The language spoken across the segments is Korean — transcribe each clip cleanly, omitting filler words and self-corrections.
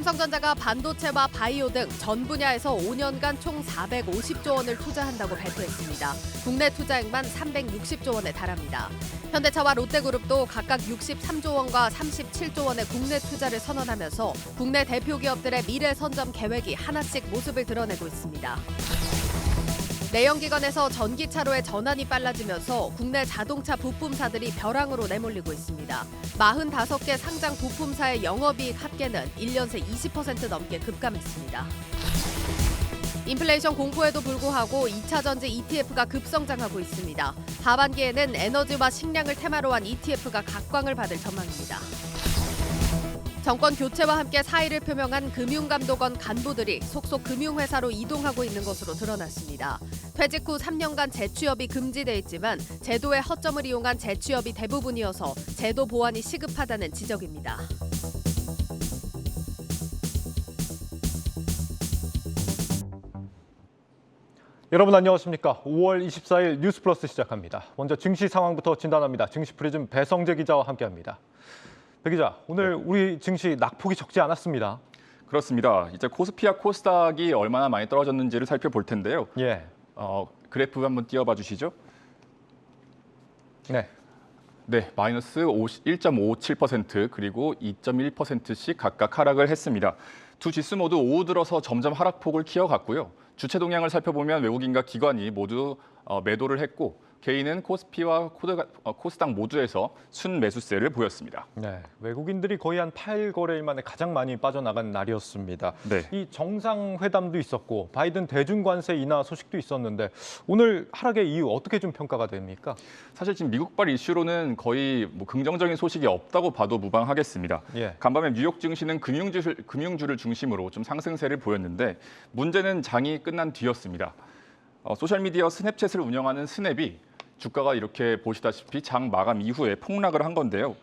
삼성전자가 반도체와 바이오 등 전 분야에서 5년간 총 450조 원을 투자한다고 발표했습니다. 국내 투자액만 360조 원에 달합니다. 현대차와 롯데그룹도 각각 63조 원과 37조 원의 국내 투자를 선언하면서 국내 대표 기업들의 미래 선점 계획이 하나씩 모습을 드러내고 있습니다. 내연기관에서 전기차로의 전환이 빨라지면서 국내 자동차 부품사들이 벼랑으로 내몰리고 있습니다. 45개 상장 부품사의 영업이익 합계는 1년 새 20% 넘게 급감했습니다. 인플레이션 공포에도 불구하고 2차 전지 ETF가 급성장하고 있습니다. 하반기에는 에너지와 식량을 테마로 한 ETF가 각광을 받을 전망입니다. 정권 교체와 함께 사의를 표명한 금융감독원 간부들이 속속 금융회사로 이동하고 있는 것으로 드러났습니다. 퇴직 후 3년간 재취업이 금지돼 있지만 제도의 허점을 이용한 재취업이 대부분이어서 제도 보완이 시급하다는 지적입니다. 여러분 안녕하십니까? 5월 24일 뉴스플러스 시작합니다. 먼저 증시 상황부터 진단합니다. 증시 프리즘 배성재 기자와 함께합니다. 배 기자, 오늘 우리 증시 낙폭이 적지 않았습니다. 그렇습니다. 이제 코스피와 코스닥이 얼마나 많이 떨어졌는지를 살펴볼 텐데요. 예. 그래프 한번 띄워봐 주시죠. 네. 마이너스 1.57% 그리고 2.1%씩 각각 하락을 했습니다. 두 지수 모두 오후 들어서 점점 하락폭을 키워갔고요. 주체 동향을 살펴보면 외국인과 기관이 모두 매도를 했고 개인은 코스피와 코스닥 모두에서 순매수세를 보였습니다. 네, 외국인들이 거의 한 8거래일 만에 가장 많이 빠져나간 날이었습니다. 네. 이 정상회담도 있었고 바이든 대중관세 인하 소식도 있었는데 오늘 하락의 이유 어떻게 좀 평가가 됩니까? 사실 지금 미국발 이슈로는 거의 긍정적인 소식이 없다고 봐도 무방하겠습니다. 예. 간밤에 뉴욕 증시는 금융주를 중심으로 좀 상승세를 보였는데 문제는 장이 끝난 뒤였습니다. 소셜미디어 스냅챗을 운영하는 스냅이 주가가 이렇게 보시다시피 장 마감 이후에 폭락을 한 건데요.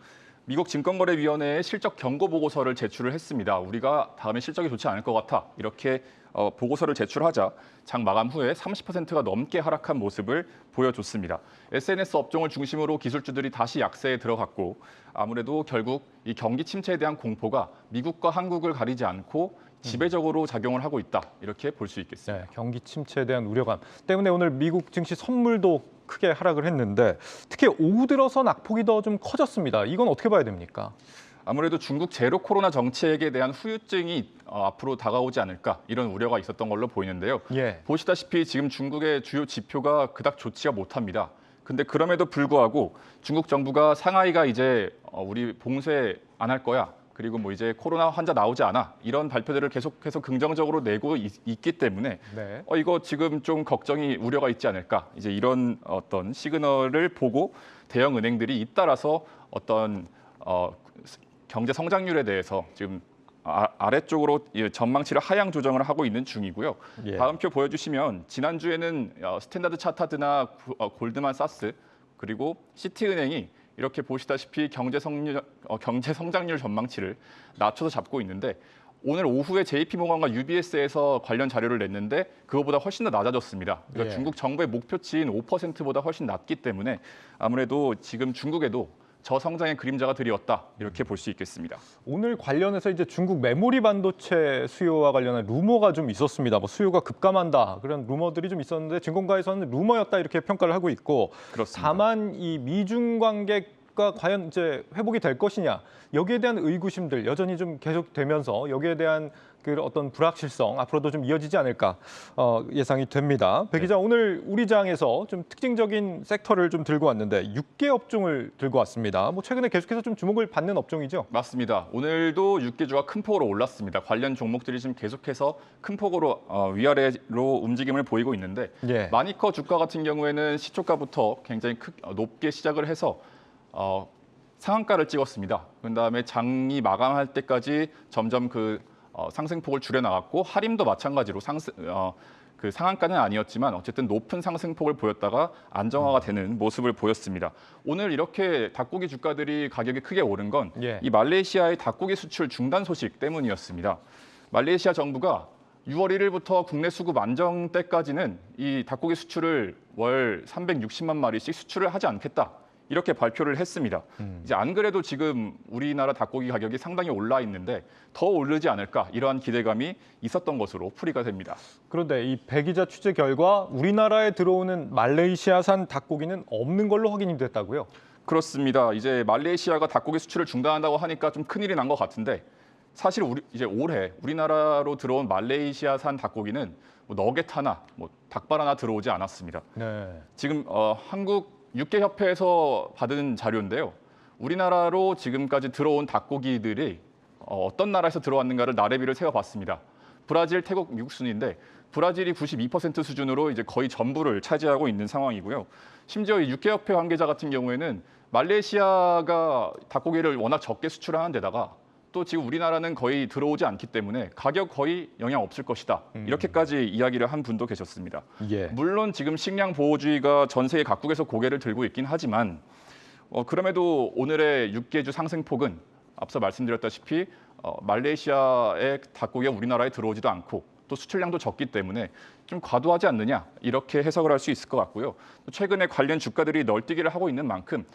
미국 증권거래위원회에 실적 경고 보고서를 제출을 했습니다. 우리가 다음에 실적이 좋지 않을 것 같아. 이렇게 보고서를 제출하자 장 마감 후에 30%가 넘게 하락한 모습을 보여줬습니다. SNS 업종을 중심으로 기술주들이 다시 약세에 들어갔고 아무래도 결국 이 경기 침체에 대한 공포가 미국과 한국을 가리지 않고 지배적으로 작용을 하고 있다. 이렇게 볼 수 있겠습니다. 네, 경기 침체에 대한 우려감 때문에 오늘 미국 증시 선물도 크게 하락을 했는데 특히 오후 들어서 낙폭이 더 좀 커졌습니다. 이건 어떻게 봐야 됩니까? 아무래도 중국 제로 코로나 정책에 대한 후유증이 앞으로 다가오지 않을까 이런 우려가 있었던 걸로 보이는데요. 예. 보시다시피 지금 중국의 주요 지표가 그닥 좋지가 못합니다. 근데 그럼에도 불구하고 중국 정부가 상하이가 이제 우리 봉쇄 안 할 거야. 그리고 이제 코로나 환자 나오지 않아 이런 발표들을 계속해서 긍정적으로 내고 있기 때문에 네. 이거 지금 좀 걱정이 우려가 있지 않을까 이제 이런 어떤 시그널을 보고 대형 은행들이 잇따라서 어떤 경제 성장률에 대해서 지금 아래쪽으로 전망치를 하향 조정을 하고 있는 중이고요. 예. 다음 표 보여주시면 지난주에는 스탠다드 차타드나 골드만사스 그리고 시티은행이 이렇게 보시다시피 경제 성장률 전망치를 낮춰서 잡고 있는데 오늘 오후에 JP모건과 UBS에서 관련 자료를 냈는데 그거보다 훨씬 더 낮아졌습니다. 그러니까 예. 중국 정부의 목표치인 5%보다 훨씬 낮기 때문에 아무래도 지금 중국에도 저성장의 그림자가 드리웠다 이렇게 볼 수 있겠습니다. 오늘 관련해서 이제 중국 메모리 반도체 수요와 관련한 루머가 좀 있었습니다. 수요가 급감한다 그런 루머들이 좀 있었는데 증권가에서는 루머였다 이렇게 평가를 하고 있고 그렇습니다. 다만 이 미중 관계가 과연 이제 회복이 될 것이냐 여기에 대한 의구심들 여전히 좀 계속되면서 여기에 대한 그 어떤 불확실성 앞으로도 좀 이어지지 않을까 예상이 됩니다. 배 기자 오늘 우리 장에서 좀 특징적인 섹터를 좀 들고 왔는데 6개 업종을 들고 왔습니다. 최근에 계속해서 좀 주목을 받는 업종이죠. 맞습니다. 오늘도 육개주가 큰 폭으로 올랐습니다. 관련 종목들이 지금 계속해서 큰 폭으로 위아래로 움직임을 보이고 있는데 예. 마니커 주가 같은 경우에는 시초가부터 굉장히 높게 시작을 해서 상한가를 찍었습니다. 그다음에 장이 마감할 때까지 점점 상승폭을 줄여나갔고 할인도 마찬가지로 상한가는 아니었지만 어쨌든 높은 상승폭을 보였다가 안정화가 되는 모습을 보였습니다. 오늘 이렇게 닭고기 주가들이 가격이 크게 오른 건 이 말레이시아의 닭고기 수출 중단 소식 때문이었습니다. 말레이시아 정부가 6월 1일부터 국내 수급 안정 때까지는 이 닭고기 수출을 월 360만 마리씩 수출을 하지 않겠다. 이렇게 발표를 했습니다. 이제 안 그래도 지금 우리나라 닭고기 가격이 상당히 올라 있는데 더 오르지 않을까 이러한 기대감이 있었던 것으로 풀이가 됩니다. 그런데 이 배기자 취재 결과 우리나라에 들어오는 말레이시아산 닭고기는 없는 걸로 확인이 됐다고요? 그렇습니다. 이제 말레이시아가 닭고기 수출을 중단한다고 하니까 좀 큰일이 난 것 같은데 사실 이제 올해 우리나라로 들어온 말레이시아산 닭고기는 뭐 너겟 하나, 뭐 닭발 하나 들어오지 않았습니다. 네. 지금 한국 육계협회에서 받은 자료인데요. 우리나라로 지금까지 들어온 닭고기들이 어떤 나라에서 들어왔는가를 나래비를 세어봤습니다. 브라질, 태국, 미국 순인데 브라질이 92% 수준으로 이제 거의 전부를 차지하고 있는 상황이고요. 심지어 이 육계협회 관계자 같은 경우에는 말레이시아가 닭고기를 워낙 적게 수출하는 데다가 또 지금 우리나라는 거의 들어오지 않기 때문에 가격 거의 영향 없을 것이다. 이렇게까지 이야기를 한 분도 계셨습니다. 예. 물론 지금 식량 보호주의가 전 세계 각국에서 고개를 들고 있긴 하지만 그럼에도 오늘의 육개주 상승폭은 앞서 말씀드렸다시피 말레이시아의 닭고기가 우리나라에 들어오지도 않고 또 수출량도 적기 때문에 좀 과도하지 않느냐 이렇게 해석을 할 수 있을 것 같고요. 최근에 관련 주가들이 널뛰기를 하고 있는 만큼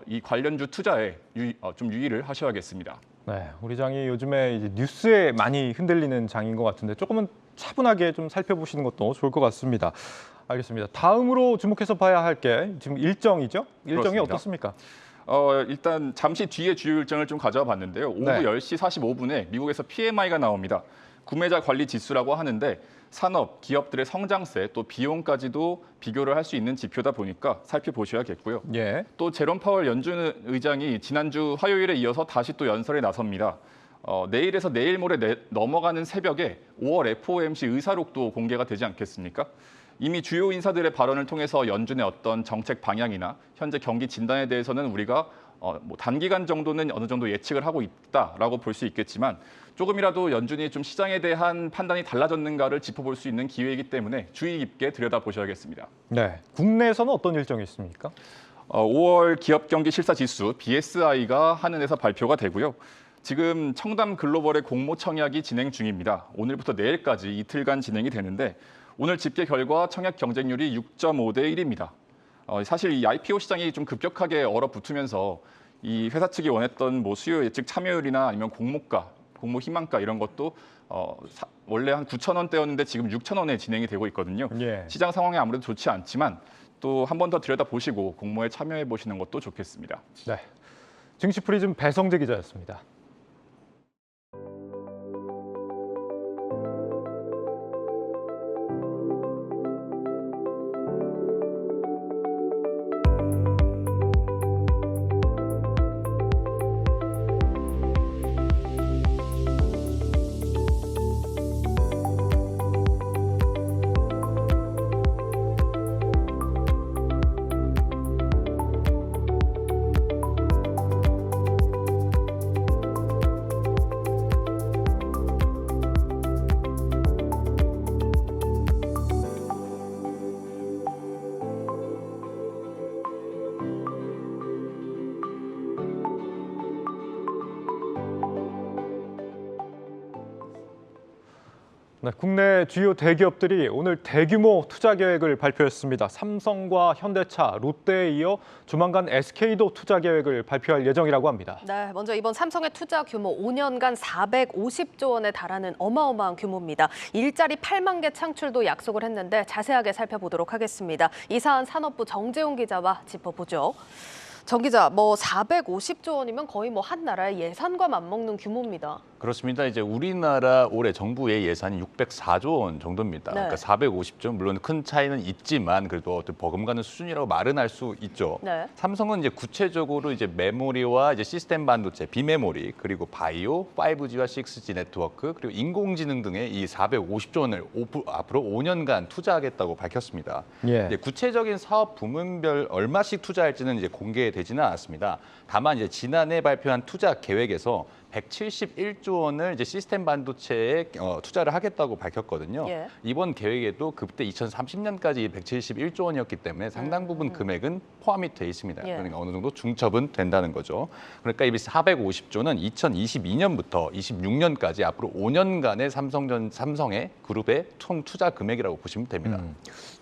이 관련주 투자에 좀 유의를 하셔야겠습니다. 네, 우리 장이 요즘에 이제 뉴스에 많이 흔들리는 장인 것 같은데 조금은 차분하게 좀 살펴보시는 것도 좋을 것 같습니다. 알겠습니다. 다음으로 주목해서 봐야 할 게 지금 일정이죠? 일정이 그렇습니다. 어떻습니까? 일단 잠시 뒤에 주요 일정을 좀 가져와 봤는데요. 오후 네. 10시 45분에 미국에서 PMI가 나옵니다. 구매자 관리 지수라고 하는데 산업, 기업들의 성장세, 또 비용까지도 비교를 할 수 있는 지표다 보니까 살펴보셔야겠고요. 예. 또 제롬 파월 연준 의장이 지난주 화요일에 이어서 다시 또 연설에 나섭니다. 내일에서 내일 모레 넘어가는 새벽에 5월 FOMC 의사록도 공개가 되지 않겠습니까? 이미 주요 인사들의 발언을 통해서 연준의 어떤 정책 방향이나 현재 경기 진단에 대해서는 우리가 뭐 단기간 정도는 어느 정도 예측을 하고 있다라고 볼 수 있겠지만 조금이라도 연준이 좀 시장에 대한 판단이 달라졌는가를 짚어볼 수 있는 기회이기 때문에 주의 깊게 들여다보셔야겠습니다. 네. 국내에서는 어떤 일정이 있습니까? 5월 기업 경기 실사 지수 BSI가 한은에서 발표가 되고요. 지금 청담 글로벌의 공모 청약이 진행 중입니다. 오늘부터 내일까지 이틀간 진행이 되는데 오늘 집계 결과 청약 경쟁률이 6.5대 1입니다. 사실 이 IPO 시장이 좀 급격하게 얼어붙으면서 이 회사 측이 원했던 뭐 수요 예측 참여율이나 아니면 공모가, 공모 희망가 이런 것도 원래 한 9,000원대였는데 지금 6,000원에 진행이 되고 있거든요. 예. 시장 상황이 아무래도 좋지 않지만 또 한 번 더 들여다보시고 공모에 참여해 보시는 것도 좋겠습니다. 네. 증시 프리즘 배성재 기자였습니다. 네, 국내 주요 대기업들이 오늘 대규모 투자 계획을 발표했습니다. 삼성과 현대차, 롯데에 이어 조만간 SK도 투자 계획을 발표할 예정이라고 합니다. 네, 먼저 이번 삼성의 투자 규모 5년간 450조 원에 달하는 어마어마한 규모입니다. 일자리 8만 개 창출도 약속을 했는데 자세하게 살펴보도록 하겠습니다. 이사한 산업부 정재훈 기자와 짚어보죠. 정 기자, 뭐 450조 원이면 거의 뭐 한 나라의 예산과 맞먹는 규모입니다. 그렇습니다. 이제 우리나라 올해 정부의 예산이 604조 원 정도입니다. 네. 그러니까 450조 물론 큰 차이는 있지만 그래도 어떤 버금가는 수준이라고 말은 할 수 있죠. 네. 삼성은 이제 구체적으로 이제 메모리와 이제 시스템 반도체, 비메모리 그리고 바이오, 5G와 6G 네트워크 그리고 인공지능 등의 이 450조 원을 앞으로 5년간 투자하겠다고 밝혔습니다. 예. 이제 구체적인 사업 부문별 얼마씩 투자할지는 이제 공개되지는 않았습니다. 다만 이제 지난해 발표한 투자 계획에서 171조 원을 이제 시스템 반도체에 투자를 하겠다고 밝혔거든요. 예. 이번 계획에도 그때 2030년까지 171조 원이었기 때문에 상당 부분 금액은 포함이 돼 있습니다. 예. 그러니까 어느 정도 중첩은 된다는 거죠. 그러니까 이 450조는 2022년부터 26년까지 앞으로 5년간의 삼성의 그룹의 총 투자 금액이라고 보시면 됩니다.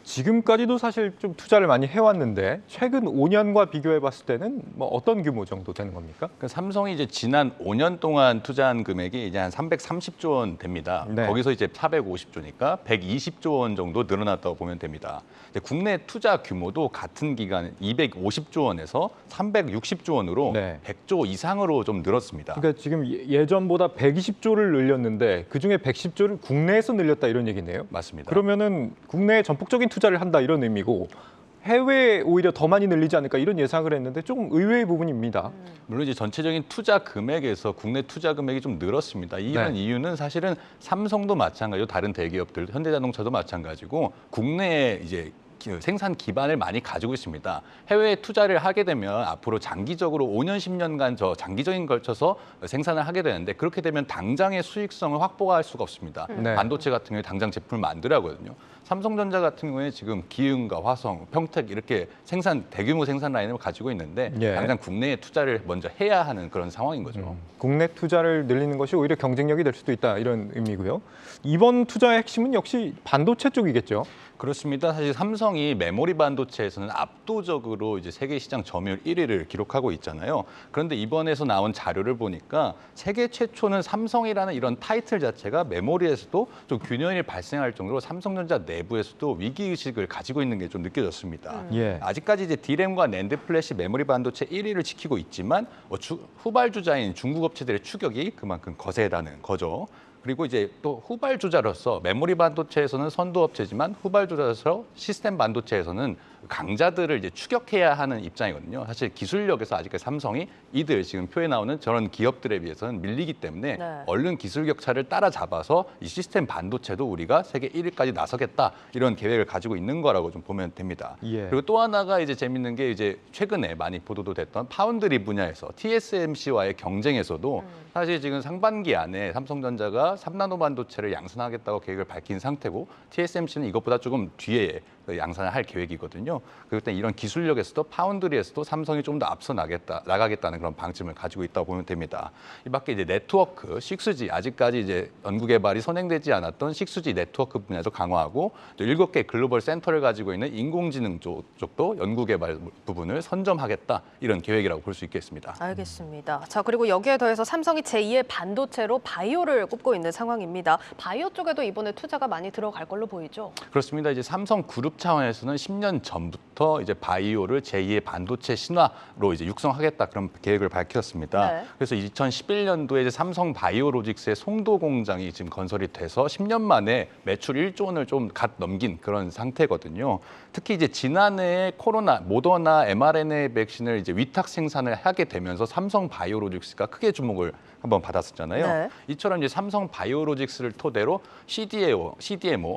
지금까지도 사실 좀 투자를 많이 해왔는데 최근 5년과 비교해봤을 때는 뭐 어떤 규모 정도 되는 겁니까? 그 삼성이 이제 지난 5년 동안 투자한 금액이 이제 한 330조 원 됩니다. 네. 거기서 이제 450조니까 120조 원 정도 늘어났다고 보면 됩니다. 이제 국내 투자 규모도 같은 기간 250조 원에서 360조 원으로 네. 100조 이상으로 좀 늘었습니다. 그러니까 지금 예전보다 120조를 늘렸는데 그중에 110조를 국내에서 늘렸다 이런 얘기네요. 맞습니다. 그러면은 국내에 전폭적인 투자를 한다 이런 의미고 해외에 오히려 더 많이 늘리지 않을까 이런 예상을 했는데 조금 의외의 부분입니다. 물론 이제 전체적인 투자 금액에서 국내 투자 금액이 좀 늘었습니다. 이런 네. 이유는 사실은 삼성도 마찬가지고 다른 대기업들, 현대자동차도 마찬가지고 국내에 이제 생산 기반을 많이 가지고 있습니다. 해외에 투자를 하게 되면 앞으로 장기적으로 5년, 10년간 저 장기적인 걸쳐서 생산을 하게 되는데 그렇게 되면 당장의 수익성을 확보할 수가 없습니다. 네. 반도체 같은 경우에 당장 제품을 만들어야 하거든요. 삼성전자 같은 경우에 지금 기흥과 화성, 평택 이렇게 대규모 생산 라인을 가지고 있는데 예. 당장 국내에 투자를 먼저 해야 하는 그런 상황인 거죠. 국내 투자를 늘리는 것이 오히려 경쟁력이 될 수도 있다 이런 의미고요. 이번 투자의 핵심은 역시 반도체 쪽이겠죠. 그렇습니다. 사실 삼성이 메모리 반도체에서는 압도적으로 이제 세계 시장 점유율 1위를 기록하고 있잖아요. 그런데 이번에서 나온 자료를 보니까 세계 최초는 삼성이라는 이런 타이틀 자체가 메모리에서도 좀 균열이 발생할 정도로 삼성전자 내부에서도 위기의식을 가지고 있는 게 좀 느껴졌습니다. 예. 아직까지 이제 D램과 낸드 플래시 메모리 반도체 1위를 지키고 있지만 후발주자인 중국 업체들의 추격이 그만큼 거세다는 거죠. 그리고 이제 또 후발주자로서 메모리 반도체에서는 선도업체지만 후발주자로서 시스템 반도체에서는 강자들을 이제 추격해야 하는 입장이거든요. 사실 기술력에서 아직까지 삼성이 이들 지금 표에 나오는 저런 기업들에 비해서는 밀리기 때문에 네. 얼른 기술 격차를 따라잡아서 이 시스템 반도체도 우리가 세계 1위까지 나서겠다 이런 계획을 가지고 있는 거라고 좀 보면 됩니다. 예. 그리고 또 하나가 이제 재밌는 게 이제 최근에 많이 보도도 됐던 파운드리 분야에서 TSMC와의 경쟁에서도 사실 지금 상반기 안에 삼성전자가 3나노 반도체를 양산하겠다고 계획을 밝힌 상태고 TSMC는 이것보다 조금 뒤에 양산을 할 계획이거든요. 그렇기 때문에 이런 기술력에서도 파운드리에서도 삼성이 좀 더 앞서 나가겠다는 그런 방침을 가지고 있다고 보면 됩니다. 이 밖에 이제 네트워크, 6G 아직까지 이제 연구 개발이 선행되지 않았던 6G 네트워크 분야도 강화하고 또 7개 글로벌 센터를 가지고 있는 인공지능 쪽도 연구 개발 부분을 선점하겠다 이런 계획이라고 볼 수 있겠습니다. 알겠습니다. 자, 그리고 여기에 더해서 삼성이 제2의 반도체로 바이오를 꼽고 있는 상황입니다. 바이오 쪽에도 이번에 투자가 많이 들어갈 걸로 보이죠? 그렇습니다. 이제 삼성 그룹 차원에서는 10년 전부터 이제 바이오를 제2의 반도체 신화로 이제 육성하겠다 그런 계획을 밝혔습니다. 네. 그래서 2011년도에 이제 삼성 바이오로직스의 송도 공장이 지금 건설이 돼서 10년 만에 매출 1조 원을 좀 갓 넘긴 그런 상태거든요. 특히 이제 지난해에 모더나 mRNA 백신을 이제 위탁 생산을 하게 되면서 삼성 바이오로직스가 크게 주목을 한번 받았었잖아요. 네. 이처럼 이제 삼성 바이오로직스를 토대로 CDMO,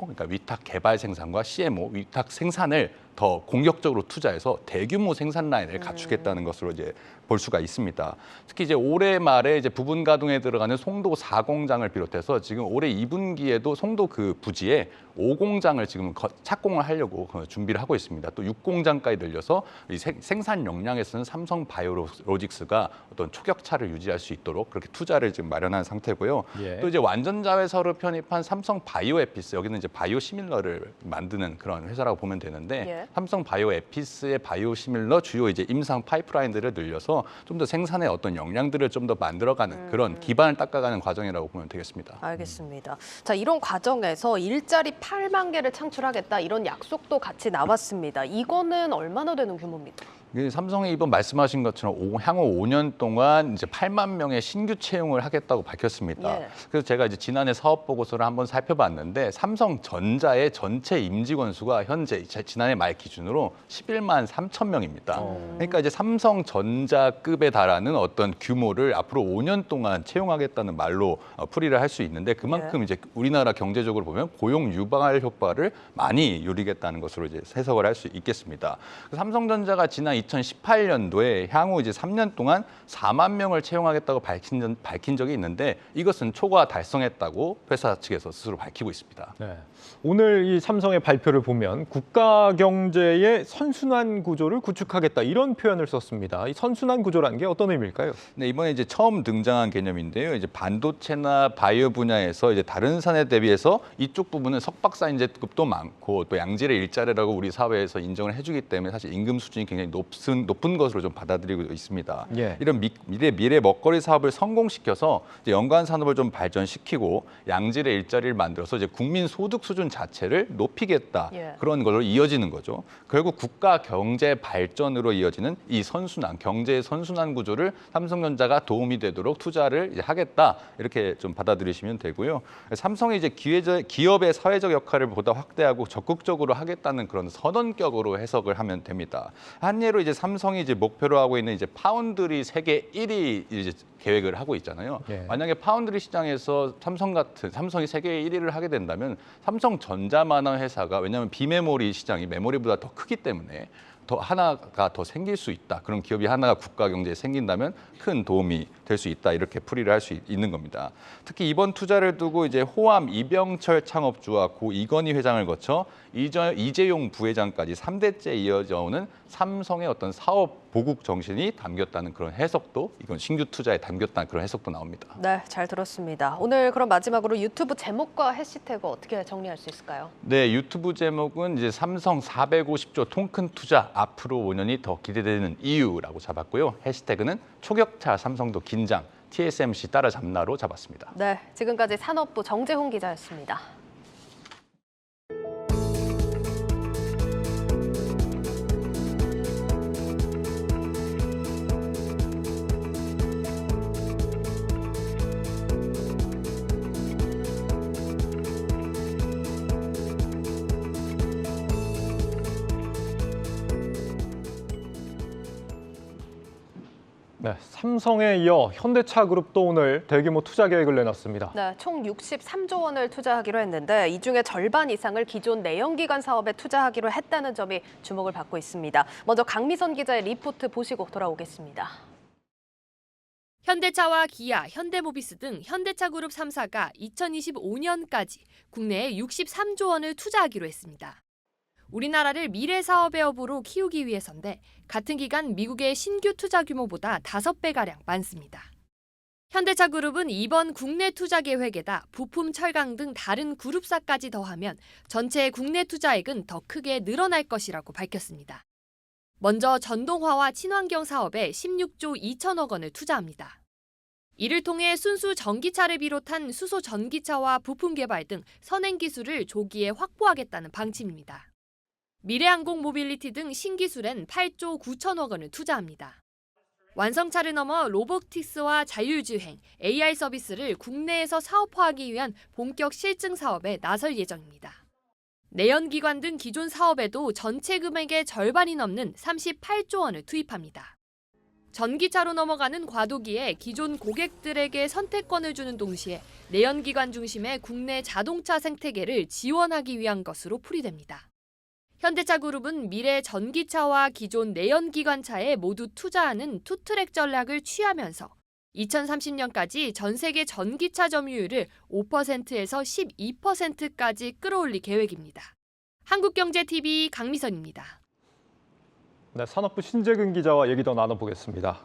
그러니까 위탁 개발 생산과 CMO, 위탁 생산을 더 공격적으로 투자해서 대규모 생산 라인을 갖추겠다는 것으로 이제 볼 수가 있습니다. 특히 이제 올해 말에 이제 부분 가동에 들어가는 송도 4공장을 비롯해서 지금 올해 2분기에도 송도 그 부지에 5공장을 지금 착공을 하려고 준비를 하고 있습니다. 또 6공장까지 늘려서 이 생산 역량에서는 삼성 바이오로직스가 어떤 초격차를 유지할 수 있도록 그렇게 투자를 지금 마련한 상태고요. 예. 또 이제 완전 자회사로 편입한 삼성 바이오에피스, 여기는 이제 바이오시밀러를 만드는 그런 회사라고 보면 되는데 예. 삼성 바이오에피스의 바이오시밀러 주요 이제 임상 파이프라인들을 늘려서 좀 더 생산의 어떤 역량들을 좀 더 만들어가는 그런 기반을 닦아가는 과정이라고 보면 되겠습니다. 알겠습니다. 자, 이런 과정에서 일자리 8만 개를 창출하겠다 이런 약속도 같이 나왔습니다. 이거는 얼마나 되는 규모입니까? 삼성이 이번 말씀하신 것처럼 향후 5년 동안 이제 8만 명의 신규 채용을 하겠다고 밝혔습니다. 예. 그래서 제가 이제 지난해 사업 보고서를 한번 살펴봤는데 삼성전자의 전체 임직원 수가 현재 지난해 말 기준으로 11만 3천 명입니다. 그러니까 이제 삼성전자급에 달하는 어떤 규모를 앞으로 5년 동안 채용하겠다는 말로 풀이를 할 수 있는데 그만큼 이제 우리나라 경제적으로 보면 고용 유발 효과를 많이 누리겠다는 것으로 이제 해석을 할 수 있겠습니다. 삼성전자가 지난 2018년도에 향후 이제 3년 동안 4만 명을 채용하겠다고 밝힌 적이 있는데 이것은 초과 달성했다고 회사 측에서 스스로 밝히고 있습니다. 네. 오늘 이 삼성의 발표를 보면 국가 경제의 선순환 구조를 구축하겠다 이런 표현을 썼습니다. 이 선순환 구조라는 게 어떤 의미일까요? 네, 이번에 이제 처음 등장한 개념인데요. 이제 반도체나 바이오 분야에서 이제 다른 산에 대비해서 이쪽 부분은 석박사인제급도 많고 또 양질의 일자리라고 우리 사회에서 인정을 해주기 때문에 사실 임금 수준이 굉장히 높은 것으로 좀 받아들이고 있습니다. 예. 이런 미래 먹거리 사업을 성공시켜서 이제 연관 산업을 좀 발전시키고 양질의 일자리를 만들어서 이제 국민 소득 수준 자체를 높이겠다. 예. 그런 걸로 이어지는 거죠. 결국 국가 경제 발전으로 이어지는 이 선순환, 경제의 선순환 구조를 삼성전자가 도움이 되도록 투자를 이제 하겠다. 이렇게 좀 받아들이시면 되고요. 삼성이 이제 기업의 사회적 역할을 보다 확대하고 적극적으로 하겠다는 그런 선언격으로 해석을 하면 됩니다. 한 예로 이제 삼성이 이제 목표로 하고 있는 이제 파운드리 세계 1위 이제 계획을 하고 있잖아요. 예. 만약에 파운드리 시장에서 삼성이 세계 1위를 하게 된다면 삼성전자만한 회사가 왜냐하면 비메모리 시장이 메모리보다 더 크기 때문에 하나가 더 생길 수 있다. 그런 기업이 하나가 국가 경제에 생긴다면 큰 도움이 될 수 있다. 이렇게 풀이를 할 수 있는 겁니다. 특히 이번 투자를 두고 이제 호암 이병철 창업주와 고 이건희 회장을 거쳐 이재용 부회장까지 3대째 이어져 오는 삼성의 어떤 사업 보국 정신이 담겼다는 그런 해석도 이건 신규 투자에 담겼다는 그런 해석도 나옵니다. 네, 잘 들었습니다. 오늘 그럼 마지막으로 유튜브 제목과 해시태그 어떻게 정리할 수 있을까요? 네, 유튜브 제목은 이제 삼성 450조 통큰 투자 앞으로 5년이 더 기대되는 이유라고 잡았고요. 해시태그는 초격차 삼성도 긴장 TSMC 따라잡나로 잡았습니다. 네, 지금까지 산업부 정재훈 기자였습니다. 네, 삼성에 이어 현대차그룹도 오늘 대규모 투자 계획을 내놨습니다. 네, 총 63조 원을 투자하기로 했는데 이 중에 절반 이상을 기존 내연기관 사업에 투자하기로 했다는 점이 주목을 받고 있습니다. 먼저 강미선 기자의 리포트 보시고 돌아오겠습니다. 현대차와 기아, 현대모비스 등 현대차그룹 3사가 2025년까지 국내에 63조 원을 투자하기로 했습니다. 우리나라를 미래 사업의 허브로 키우기 위해서인데 같은 기간 미국의 신규 투자 규모보다 5배가량 많습니다. 현대차그룹은 이번 국내 투자 계획에다 부품, 철강 등 다른 그룹사까지 더하면 전체 국내 투자액은 더 크게 늘어날 것이라고 밝혔습니다. 먼저 전동화와 친환경 사업에 16조 2천억 원을 투자합니다. 이를 통해 순수 전기차를 비롯한 수소 전기차와 부품 개발 등 선행 기술을 조기에 확보하겠다는 방침입니다. 미래항공 모빌리티 등 신기술엔 8조 9천억 원을 투자합니다. 완성차를 넘어 로보틱스와 자율주행, AI 서비스를 국내에서 사업화하기 위한 본격 실증 사업에 나설 예정입니다. 내연기관 등 기존 사업에도 전체 금액의 절반이 넘는 38조 원을 투입합니다. 전기차로 넘어가는 과도기에 기존 고객들에게 선택권을 주는 동시에 내연기관 중심의 국내 자동차 생태계를 지원하기 위한 것으로 풀이됩니다. 현대차그룹은 미래 전기차와 기존 내연기관차에 모두 투자하는 투트랙 전략을 취하면서 2030년까지 전 세계 전기차 점유율을 5%에서 12%까지 끌어올릴 계획입니다. 한국경제TV 강미선입니다. 네, 산업부 신재근 기자와 얘기 더 나눠보겠습니다.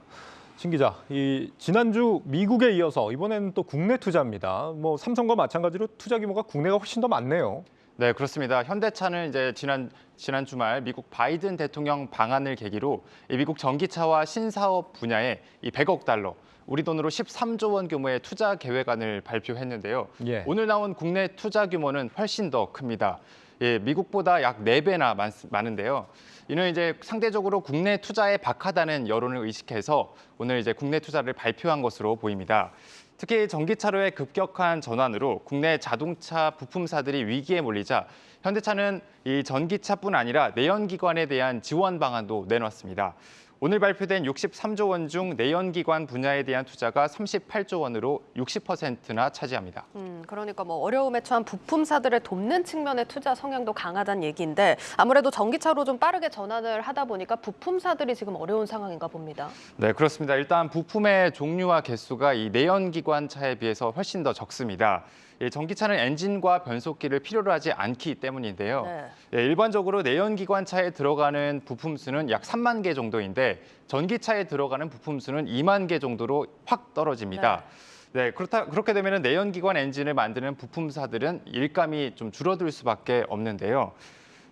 신 기자, 이 지난주 미국에 이어서 이번에는 또 국내 투자입니다. 뭐 삼성과 마찬가지로 투자 규모가 국내가 훨씬 더 많네요. 네, 그렇습니다. 현대차는 이제 지난 주말 미국 바이든 대통령 방한을 계기로 이 미국 전기차와 신사업 분야에 이 100억 달러, 우리 돈으로 13조 원 규모의 투자 계획안을 발표했는데요. 예. 오늘 나온 국내 투자 규모는 훨씬 더 큽니다. 예, 미국보다 약 4배나 많은데요. 이는 이제 상대적으로 국내 투자에 박하다는 여론을 의식해서 오늘 이제 국내 투자를 발표한 것으로 보입니다. 특히 전기차로의 급격한 전환으로 국내 자동차 부품사들이 위기에 몰리자 현대차는 이 전기차뿐 아니라 내연기관에 대한 지원 방안도 내놨습니다. 오늘 발표된 63조 원 중 내연기관 분야에 대한 투자가 38조 원으로 60%나 차지합니다. 그러니까 뭐 어려움에 처한 부품사들을 돕는 측면의 투자 성향도 강하다는 얘기인데 아무래도 전기차로 좀 빠르게 전환을 하다 보니까 부품사들이 지금 어려운 상황인가 봅니다. 네, 그렇습니다. 일단 부품의 종류와 개수가 이 내연기관 차에 비해서 훨씬 더 적습니다. 전기차는 엔진과 변속기를 필요로 하지 않기 때문인데요. 네. 일반적으로 내연기관 차에 들어가는 부품 수는 약 3만 개 정도인데 전기차에 들어가는 부품 수는 2만 개 정도로 확 떨어집니다. 네, 그렇게 되면 내연기관 엔진을 만드는 부품사들은 일감이 좀 줄어들 수밖에 없는데요.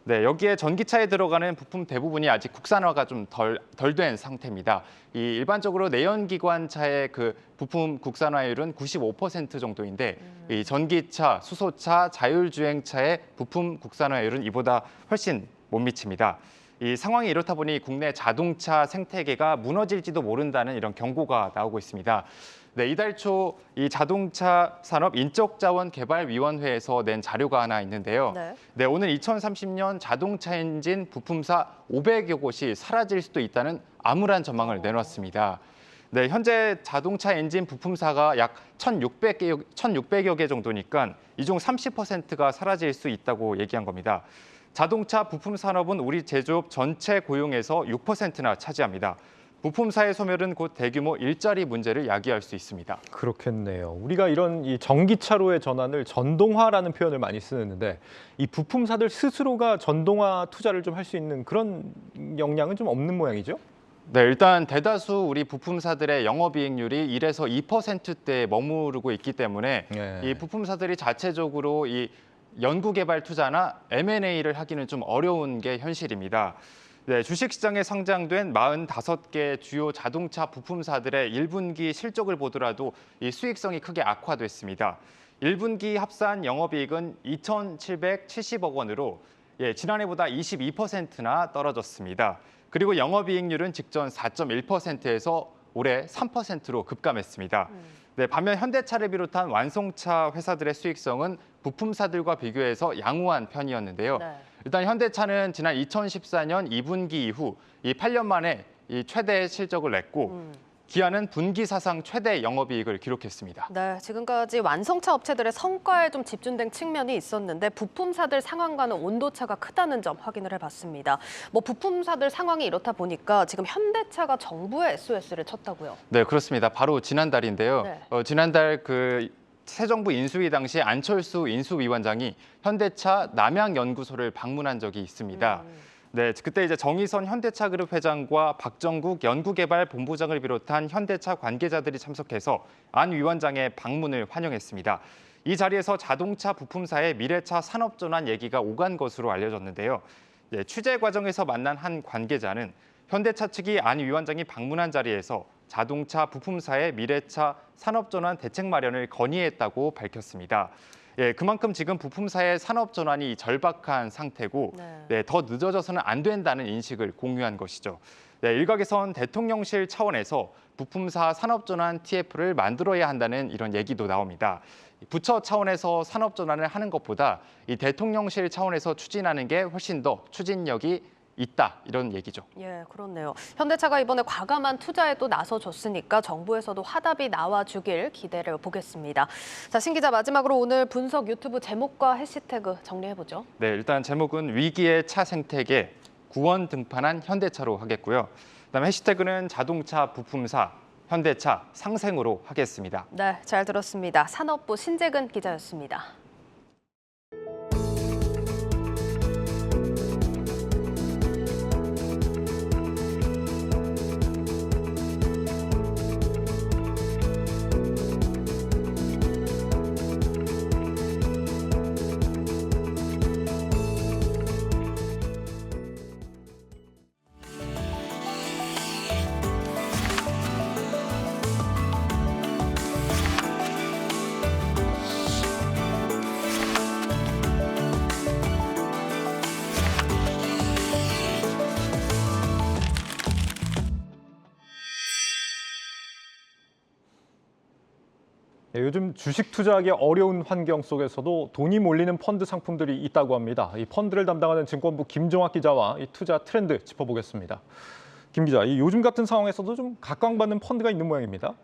네, 여기에 전기차에 들어가는 부품 대부분이 아직 국산화가 좀 덜 된 상태입니다. 이 일반적으로 내연기관 차의 그 부품 국산화율은 95% 정도인데 이 전기차, 수소차, 자율주행차의 부품 국산화율은 이보다 훨씬 못 미칩니다. 이 상황이 이렇다 보니 국내 자동차 생태계가 무너질지도 모른다는 이런 경고가 나오고 있습니다. 네, 이달 초 이 자동차 산업 인적자원개발위원회에서 낸 자료가 하나 있는데요. 네, 오늘 2030년 자동차 엔진 부품사 500여 곳이 사라질 수도 있다는 암울한 전망을 내놨습니다. 네, 현재 자동차 엔진 부품사가 약 1,600여 개 정도니까 이 중 30%가 사라질 수 있다고 얘기한 겁니다. 자동차 부품 산업은 우리 제조업 전체 고용에서 6%나 차지합니다. 부품사의 소멸은 곧 대규모 일자리 문제를 야기할 수 있습니다. 그렇겠네요. 우리가 이런 이 전기차로의 전환을 전동화라는 표현을 많이 쓰는데 이 부품사들 스스로가 전동화 투자를 좀 할 수 있는 그런 역량은 좀 없는 모양이죠? 네, 일단 대다수 우리 부품사들의 영업이익률이 1에서 2%대에 머무르고 있기 때문에 이 부품사들이 자체적으로 이 연구개발 투자나 M&A를 하기는 좀 어려운 게 현실입니다. 네, 주식시장에 상장된 45개 주요 자동차 부품사들의 1분기 실적을 보더라도 이 수익성이 크게 악화됐습니다. 1분기 합산 영업이익은 2,770억 원으로 지난해보다 22%나 떨어졌습니다. 그리고 영업이익률은 직전 4.1%에서 올해 3%로 급감했습니다. 네, 반면 현대차를 비롯한 완성차 회사들의 수익성은 부품사들과 비교해서 양호한 편이었는데요. 일단 현대차는 지난 2014년 2분기 이후 이 8년 만에 이 최대 실적을 냈고 기아는 분기 사상 최대 영업이익을 기록했습니다. 네, 지금까지 완성차 업체들의 성과에 좀 집중된 측면이 있었는데 부품사들 상황과는 온도차가 크다는 점 확인을 해봤습니다. 뭐 부품사들 상황이 이렇다 보니까 지금 현대차가 정부에 SOS를 쳤다고요? 네, 그렇습니다. 바로 지난달인데요. 지난달 새 정부 인수위 당시 안철수 인수위원장이 현대차 남양연구소를 방문한 적이 있습니다. 네, 그때 이제 정의선 현대차그룹 회장과 박정국 연구개발본부장을 비롯한 현대차 관계자들이 참석해서 안 위원장의 방문을 환영했습니다. 이 자리에서 자동차 부품사의 미래차 산업전환 얘기가 오간 것으로 알려졌는데요. 네, 취재 과정에서 만난 한 관계자는 현대차 측이 안 위원장이 방문한 자리에서 자동차 부품사의 미래차 산업전환 대책 마련을 건의했다고 밝혔습니다. 그만큼 지금 부품사의 산업 전환이 절박한 상태고 더 늦어져서는 안 된다는 인식을 공유한 것이죠. 일각에선 대통령실 차원에서 부품사 산업 전환 TF를 만들어야 한다는 이런 얘기도 나옵니다. 부처 차원에서 산업 전환을 하는 것보다 이 대통령실 차원에서 추진하는 게 훨씬 더 추진력이 있다 이런 얘기죠. 예, 그렇네요. 현대차가 이번에 과감한 투자에 또 나서줬으니까 정부에서도 화답이 나와주길 기대를 보겠습니다. 자, 신 기자 마지막으로 오늘 분석 유튜브 제목과 해시태그 정리해보죠. 네, 일단 제목은 위기의 차 생태계 구원 등판한 현대차로 하겠고요. 그다음에 해시태그는 자동차 부품사 현대차 상생으로 하겠습니다. 네, 잘 들었습니다. 산업부 신재근 기자였습니다. 요즘 주식 투자하기 어려운 환경 속에서도 돈이 몰리는 펀드 상품들이 있다고 합니다. 이 펀드를 담당하는 증권부 김종학 기자와 이 투자 트렌드 짚어보겠습니다. 김 기자, 이 요즘 같은 상황에서도 좀 각광받는 펀드가 있는 모양입니다.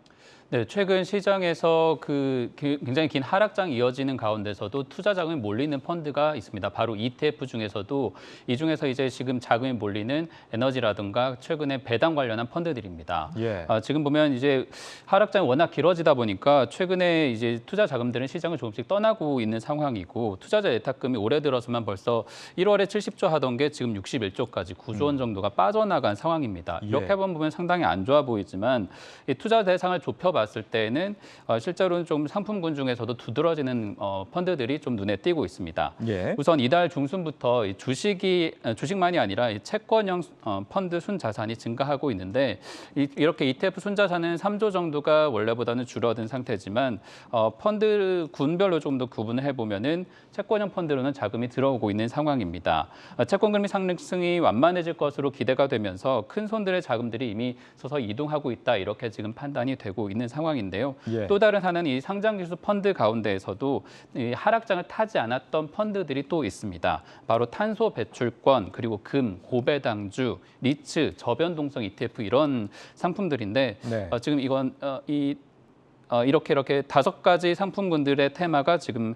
네, 최근 시장에서 굉장히 긴 하락장이 이어지는 가운데서도 투자 자금이 몰리는 펀드가 있습니다. 바로 ETF 중에서도 이 중에서 이제 지금 자금이 몰리는 에너지라든가 최근에 배당 관련한 펀드들입니다. 예. 지금 보면 이제 하락장이 워낙 길어지다 보니까 최근에 이제 투자 자금들은 시장을 조금씩 떠나고 있는 상황이고 투자자 예탁금이 올해 들어서만 벌써 1월에 70조 하던 게 지금 61조까지 9조 원 정도가 빠져나간 상황입니다. 이렇게 예. 보면 상당히 안 좋아 보이지만 이 투자 대상을 좁혀봤을 때는 실제로는 좀 상품군 중에서도 두드러지는 펀드들이 좀 눈에 띄고 있습니다. 예. 우선 이달 중순부터 이 주식만이 아니라 이 채권형 펀드 순자산이 증가하고 있는데 이렇게 ETF 순자산은 3조 정도가 원래보다는 줄어든 상태지만 펀드 군별로 좀 더 구분을 해보면은 채권형 펀드로는 자금이 들어오고 있는 상황입니다. 채권 금리 상승이 완만해질 것으로 기대가 되면서 큰 손들의 자금들이 이미 서서히 이동하고 있다 이렇게 지금 판단이 되고 있는 상황인데요. 예. 또 다른 하나는 이 상장지수 펀드 가운데에서도 이 하락장을 타지 않았던 펀드들이 또 있습니다. 바로 탄소 배출권, 그리고 금, 고배당주, 리츠, 저변동성 ETF 이런 상품들인데 네. 지금 이건 이렇게 5가지 상품군들의 테마가 지금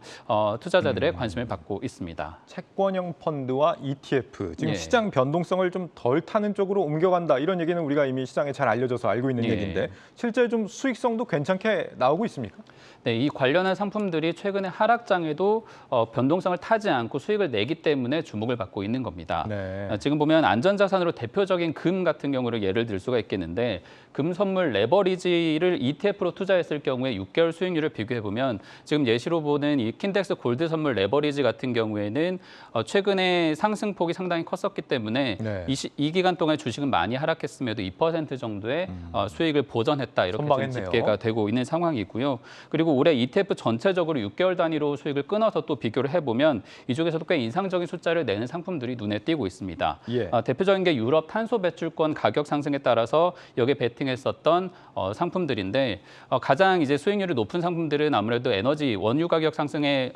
투자자들의 관심을 받고 있습니다. 채권형 펀드와 ETF, 지금 예. 시장 변동성을 좀 덜 타는 쪽으로 옮겨간다. 이런 얘기는 우리가 이미 시장에 잘 알려져서 알고 있는 예. 얘기인데 실제 좀 수익성도 괜찮게 나오고 있습니까? 네, 이 관련한 상품들이 최근에 하락장에도 변동성을 타지 않고 수익을 내기 때문에 주목을 받고 있는 겁니다. 네. 지금 보면 안전자산으로 대표적인 금 같은 경우를 예를 들 수가 있겠는데 금 선물 레버리지를 ETF로 투자했을 경우에 6개월 수익률을 비교해 보면 지금 예시로 보는 이 킨덱스 골드 선물 레버리지 같은 경우에는 최근에 상승폭이 상당히 컸었기 때문에 네. 이 기간 동안 주식은 많이 하락했음에도 2% 정도의 수익을 보전했다 이렇게 지금 선방했네요. 집계가 되고 있는 상황이고요. 그리고 올해 ETF 전체적으로 6개월 단위로 수익을 끊어서 또 비교를 해보면 이 중에서도 꽤 인상적인 숫자를 내는 상품들이 눈에 띄고 있습니다. 예. 대표적인 게 유럽 탄소 배출권 가격 상승에 따라서 여기에 베팅했었던 상품들인데 가장 이제 수익률이 높은 상품들은 아무래도 에너지 원유 가격 상승에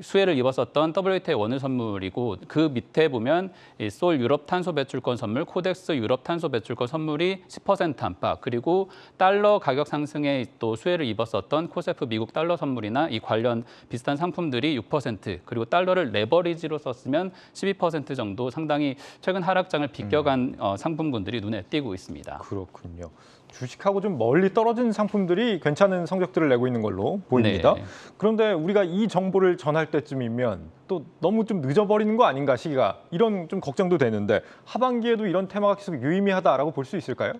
수혜를 입었었던 WTI 원유 선물이고 그 밑에 보면 이 솔 유럽 탄소 배출권 선물, 코덱스 유럽 탄소 배출권 선물이 10% 안팎, 그리고 달러 가격 상승에 또 수혜를 입었었던 코세프 미국 달러 선물이나 이 관련 비슷한 상품들이 6%, 그리고 달러를 레버리지로 썼으면 12% 정도 상당히 최근 하락장을 비껴간 상품군들이 눈에 띄고 있습니다. 그렇군요. 주식하고 좀 멀리 떨어진 상품들이 괜찮은 성적들을 내고 있는 걸로 보입니다. 네. 그런데 우리가 이 정보를 전할 때쯤이면 또 너무 좀 늦어버리는 거 아닌가 시기가 이런 좀 걱정도 되는데 하반기에도 이런 테마가 계속 유의미하다라고 볼 수 있을까요?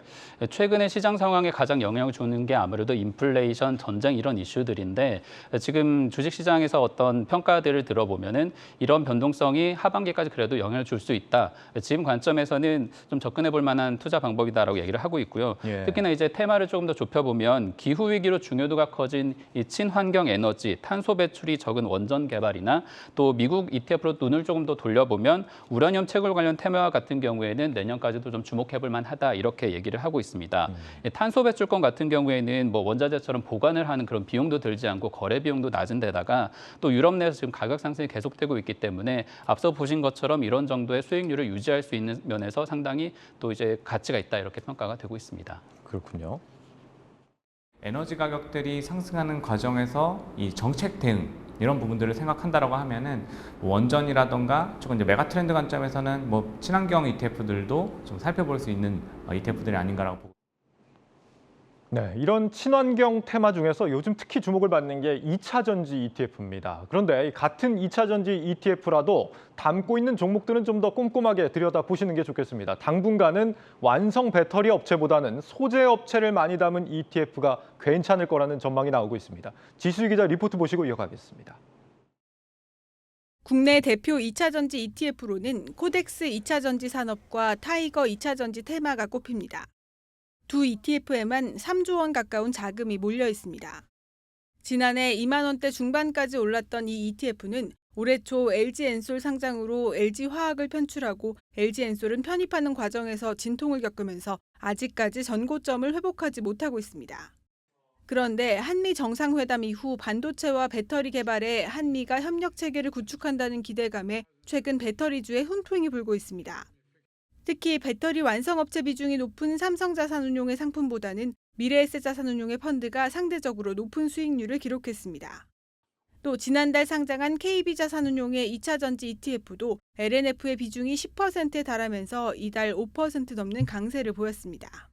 최근에 시장 상황에 가장 영향을 주는 게 아무래도 인플레이션, 전쟁 이런 이슈들인데 지금 주식시장에서 어떤 평가들을 들어보면은 이런 변동성이 하반기까지 그래도 영향을 줄 수 있다. 지금 관점에서는 좀 접근해 볼 만한 투자 방법이다라고 얘기를 하고 있고요. 예. 특히나 이제 테마를 조금 더 좁혀보면 기후 위기로 중요도가 커진 이 친환경 에너지, 탄소 배출이 적은 원전 개발이나 또 미국 ETF로 눈을 조금 더 돌려보면 우라늄 채굴 관련 테마 같은 경우에는 내년까지도 좀 주목해볼 만하다 이렇게 얘기를 하고 있습니다. 탄소 배출권 같은 경우에는 뭐 원자재처럼 보관을 하는 그런 비용도 들지 않고 거래 비용도 낮은 데다가 또 유럽 내에서 지금 가격 상승이 계속되고 있기 때문에 앞서 보신 것처럼 이런 정도의 수익률을 유지할 수 있는 면에서 상당히 또 이제 가치가 있다 이렇게 평가가 되고 있습니다. 그렇군요. 에너지 가격들이 상승하는 과정에서 이 정책 대응 이런 부분들을 생각한다라고 하면은 원전이라던가 조금 이제 메가 트렌드 관점에서는 뭐 친환경 ETF들도 좀 살펴볼 수 있는 ETF들이 아닌가라고 보고. 네, 이런 친환경 테마 중에서 요즘 특히 주목을 받는 게 2차 전지 ETF입니다. 그런데 이 같은 2차 전지 ETF라도 담고 있는 종목들은 좀 더 꼼꼼하게 들여다보시는 게 좋겠습니다. 당분간은 완성 배터리 업체보다는 소재 업체를 많이 담은 ETF가 괜찮을 거라는 전망이 나오고 있습니다. 지수희 기자 리포트 보시고 이어가겠습니다. 국내 대표 2차 전지 ETF로는 코덱스 2차 전지 산업과 타이거 2차 전지 테마가 꼽힙니다. 두 ETF에만 3조 원 가까운 자금이 몰려 있습니다. 지난해 2만 원대 중반까지 올랐던 이 ETF는 올해 초 LG엔솔 상장으로 LG화학을 편출하고 LG엔솔은 편입하는 과정에서 진통을 겪으면서 아직까지 전고점을 회복하지 못하고 있습니다. 그런데 한미 정상회담 이후 반도체와 배터리 개발에 한미가 협력 체계를 구축한다는 기대감에 최근 배터리주에 훈풍이 불고 있습니다. 특히 배터리 완성업체 비중이 높은 삼성자산운용의 상품보다는 미래에셋자산운용의 펀드가 상대적으로 높은 수익률을 기록했습니다. 또 지난달 상장한 KB자산운용의 2차전지 ETF도 LNF의 비중이 10%에 달하면서 이달 5% 넘는 강세를 보였습니다.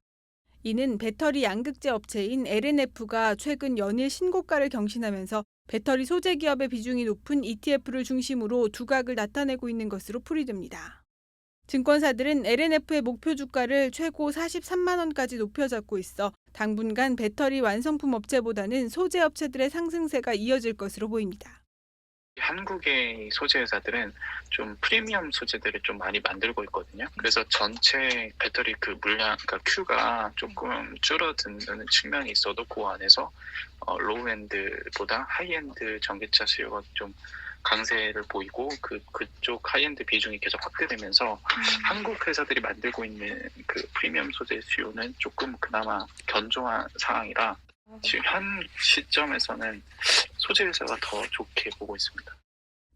이는 배터리 양극재 업체인 LNF가 최근 연일 신고가를 경신하면서 배터리 소재 기업의 비중이 높은 ETF를 중심으로 두각을 나타내고 있는 것으로 풀이됩니다. 증권사들은 LNF의 목표 주가를 최고 43만 원까지 높여 잡고 있어 당분간 배터리 완성품 업체보다는 소재 업체들의 상승세가 이어질 것으로 보입니다. 한국의 소재 회사들은 좀 프리미엄 소재들을 좀 많이 만들고 있거든요. 그래서 전체 배터리 그 물량, 그러니까 큐가 조금 줄어드는 측면이 있어도 그 안에서 로우엔드보다 하이엔드 전기차 수요가 좀 강세를 보이고 그쪽 하이엔드 비중이 계속 확대되면서 한국 회사들이 만들고 있는 그 프리미엄 소재 수요는 조금 그나마 견조한 상황이라 지금 현 시점에서는 소재 회사가 더 좋게 보고 있습니다.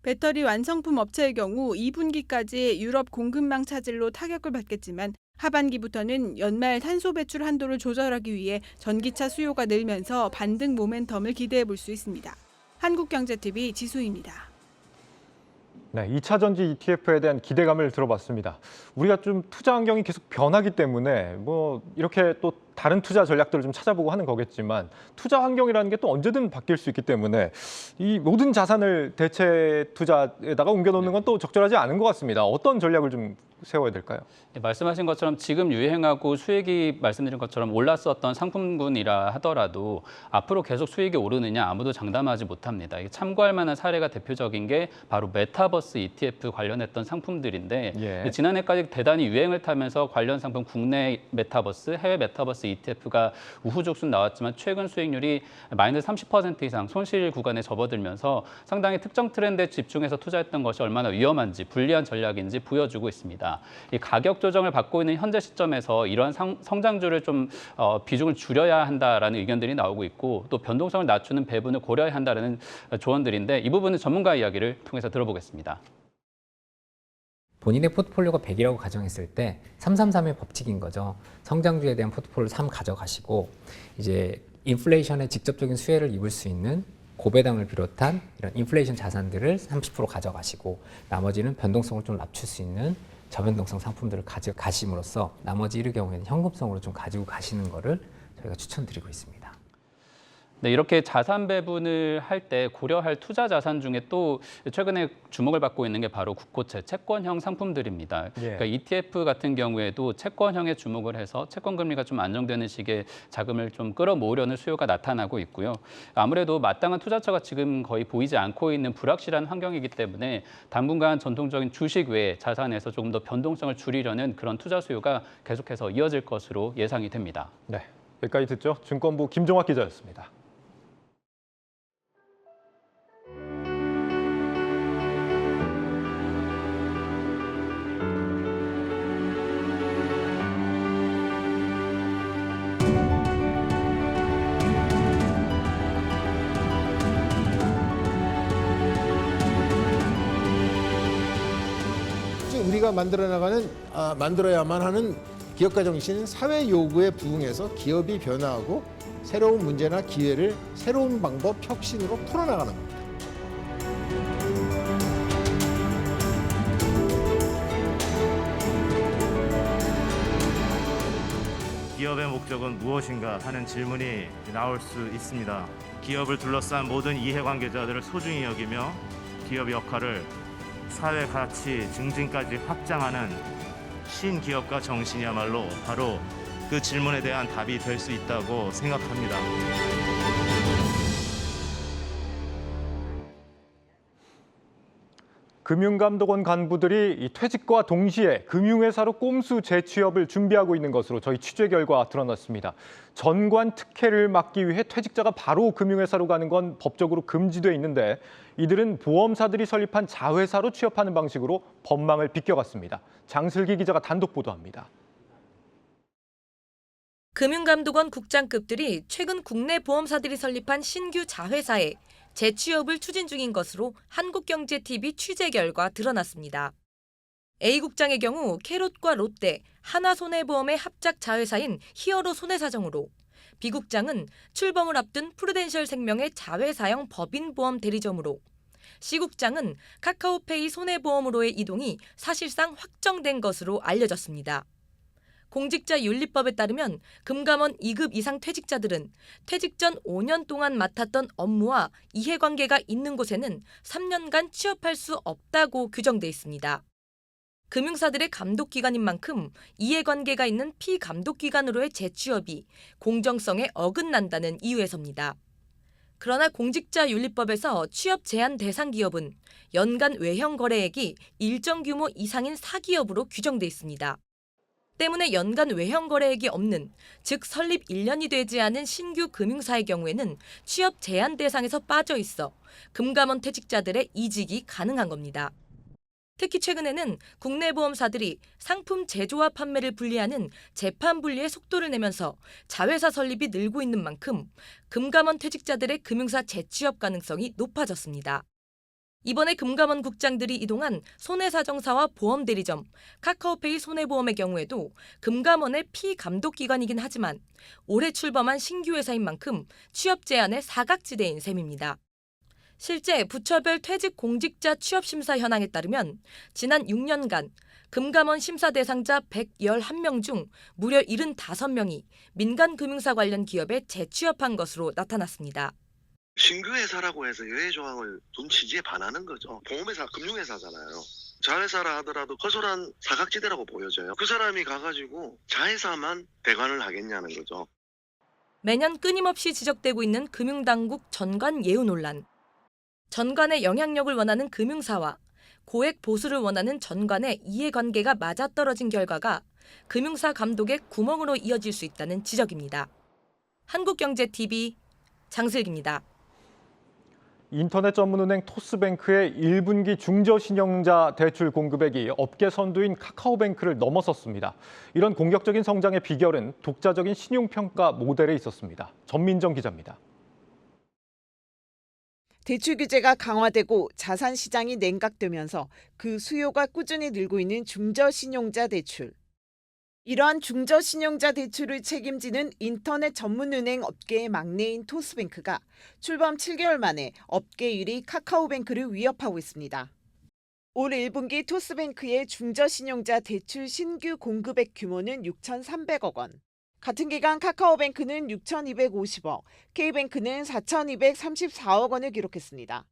배터리 완성품 업체의 경우 2분기까지 유럽 공급망 차질로 타격을 받겠지만 하반기부터는 연말 탄소 배출 한도를 조절하기 위해 전기차 수요가 늘면서 반등 모멘텀을 기대해 볼 수 있습니다. 한국경제TV 지수입니다. 네, 2차 전지 ETF에 대한 기대감을 들어봤습니다. 우리가 좀 투자 환경이 계속 변하기 때문에 뭐 이렇게 또 다른 투자 전략들을 좀 찾아보고 하는 거겠지만 투자 환경이라는 게 또 언제든 바뀔 수 있기 때문에 이 모든 자산을 대체 투자에다가 옮겨놓는 건 또 적절하지 않은 것 같습니다. 어떤 전략을 좀 세워야 될까요? 네, 말씀하신 것처럼 지금 유행하고 수익이 말씀드린 것처럼 올랐었던 상품군이라 하더라도 앞으로 계속 수익이 오르느냐 아무도 장담하지 못합니다. 참고할 만한 사례가 대표적인 게 바로 메타버스 ETF 관련했던 상품들인데 지난해까지 대단히 유행을 타면서 관련 상품 국내 메타버스, 해외 메타버스 ETF가 우후죽순 나왔지만 최근 수익률이 마이너스 30% 이상 손실 구간에 접어들면서 상당히 특정 트렌드에 집중해서 투자했던 것이 얼마나 위험한지 불리한 전략인지 보여주고 있습니다. 이 가격 조정을 받고 있는 현재 시점에서 이러한 성장주를 좀 비중을 줄여야 한다라는 의견들이 나오고 있고 또 변동성을 낮추는 배분을 고려해야 한다는 조언들인데 이 부분은 전문가 이야기를 통해서 들어보겠습니다. 본인의 포트폴리오가 100이라고 가정했을 때 333의 법칙인 거죠. 성장주에 대한 포트폴리오 3 가져가시고 이제 인플레이션에 직접적인 수혜를 입을 수 있는 고배당을 비롯한 이런 인플레이션 자산들을 30% 가져가시고 나머지는 변동성을 좀 낮출 수 있는 저변동성 상품들을 가져가심으로써 나머지 이의 경우에는 현금성으로 좀 가지고 가시는 거를 저희가 추천드리고 있습니다. 네, 이렇게 자산 배분을 할 때 고려할 투자 자산 중에 또 최근에 주목을 받고 있는 게 바로 국고채, 채권형 상품들입니다. 그러니까 ETF 같은 경우에도 채권형에 주목을 해서 채권 금리가 좀 안정되는 식의 자금을 좀 끌어모으려는 수요가 나타나고 있고요. 아무래도 마땅한 투자처가 지금 거의 보이지 않고 있는 불확실한 환경이기 때문에 당분간 전통적인 주식 외에 자산에서 조금 더 변동성을 줄이려는 그런 투자 수요가 계속해서 이어질 것으로 예상이 됩니다. 네, 여기까지 듣죠. 증권부 김종학 기자였습니다. 우리가 만들어야만 하는 기업가 정신은 사회 요구에 부응해서 기업이 변화하고 새로운 문제나 기회를 새로운 방법, 혁신으로 풀어나가는 겁니다. 기업의 목적은 무엇인가 하는 질문이 나올 수 있습니다. 기업을 둘러싼 모든 이해관계자들을 소중히 여기며 기업의 역할을 사회 가치 증진까지 확장하는 신기업가 정신이야말로 바로 그 질문에 대한 답이 될 수 있다고 생각합니다. 금융감독원 간부들이 이 퇴직과 동시에 금융회사로 꼼수 재취업을 준비하고 있는 것으로 저희 취재 결과 드러났습니다. 전관 특혜를 막기 위해 퇴직자가 바로 금융회사로 가는 건 법적으로 금지돼 있는데 이들은 보험사들이 설립한 자회사로 취업하는 방식으로 법망을 비껴갔습니다. 장슬기 기자가 단독 보도합니다. 금융감독원 국장급들이 최근 국내 보험사들이 설립한 신규 자회사에 재취업을 추진 중인 것으로 한국경제TV 취재 결과 드러났습니다. A국장의 경우 캐롯과 롯데, 하나손해보험의 합작 자회사인 히어로 손해사정으로, B국장은 출범을 앞둔 프루덴셜 생명의 자회사형 법인보험 대리점으로, C국장은 카카오페이 손해보험으로의 이동이 사실상 확정된 것으로 알려졌습니다. 공직자윤리법에 따르면 금감원 2급 이상 퇴직자들은 퇴직 전 5년 동안 맡았던 업무와 이해관계가 있는 곳에는 3년간 취업할 수 없다고 규정돼 있습니다. 금융사들의 감독기관인 만큼 이해관계가 있는 피감독기관으로의 재취업이 공정성에 어긋난다는 이유에서입니다. 그러나 공직자윤리법에서 취업 제한 대상 기업은 연간 외형 거래액이 일정 규모 이상인 사기업으로 규정돼 있습니다. 때문에 연간 외형 거래액이 없는, 즉 설립 1년이 되지 않은 신규 금융사의 경우에는 취업 제한 대상에서 빠져 있어 금감원 퇴직자들의 이직이 가능한 겁니다. 특히 최근에는 국내 보험사들이 상품 제조와 판매를 분리하는 재판 분리의 속도를 내면서 자회사 설립이 늘고 있는 만큼 금감원 퇴직자들의 금융사 재취업 가능성이 높아졌습니다. 이번에 금감원 국장들이 이동한 손해사정사와 보험대리점, 카카오페이 손해보험의 경우에도 금감원의 피감독기관이긴 하지만 올해 출범한 신규 회사인 만큼 취업 제한의 사각지대인 셈입니다. 실제 부처별 퇴직 공직자 취업심사 현황에 따르면 지난 6년간 금감원 심사 대상자 111명 중 무려 75명이 민간금융사 관련 기업에 재취업한 것으로 나타났습니다. 신규 회사라고 해서 여해 조항을 둔 취지에 반하는 거죠. 보험회사, 금융회사잖아요. 자회사라 하더라도 허술한 사각지대라고 보여져요. 그 사람이 가가지고 자회사만 대관을 하겠냐는 거죠. 매년 끊임없이 지적되고 있는 금융당국 전관 예우 논란. 전관의 영향력을 원하는 금융사와 고액 보수를 원하는 전관의 이해관계가 맞아떨어진 결과가 금융사 감독의 구멍으로 이어질 수 있다는 지적입니다. 한국경제TV 장슬기입니다. 인터넷 전문은행 토스뱅크의 1분기 중저신용자 대출 공급액이 업계 선두인 카카오뱅크를 넘어섰습니다. 이런 공격적인 성장의 비결은 독자적인 신용평가 모델에 있었습니다. 전민정 기자입니다. 대출 규제가 강화되고 자산 시장이 냉각되면서 그 수요가 꾸준히 늘고 있는 중저신용자 대출. 이러한 중저신용자 대출을 책임지는 인터넷 전문은행 업계의 막내인 토스뱅크가 출범 7개월 만에 업계 1위 카카오뱅크를 위협하고 있습니다. 올 1분기 토스뱅크의 중저신용자 대출 신규 공급액 규모는 6,300억 원. 같은 기간 카카오뱅크는 6,250억, K뱅크는 4,234억 원을 기록했습니다.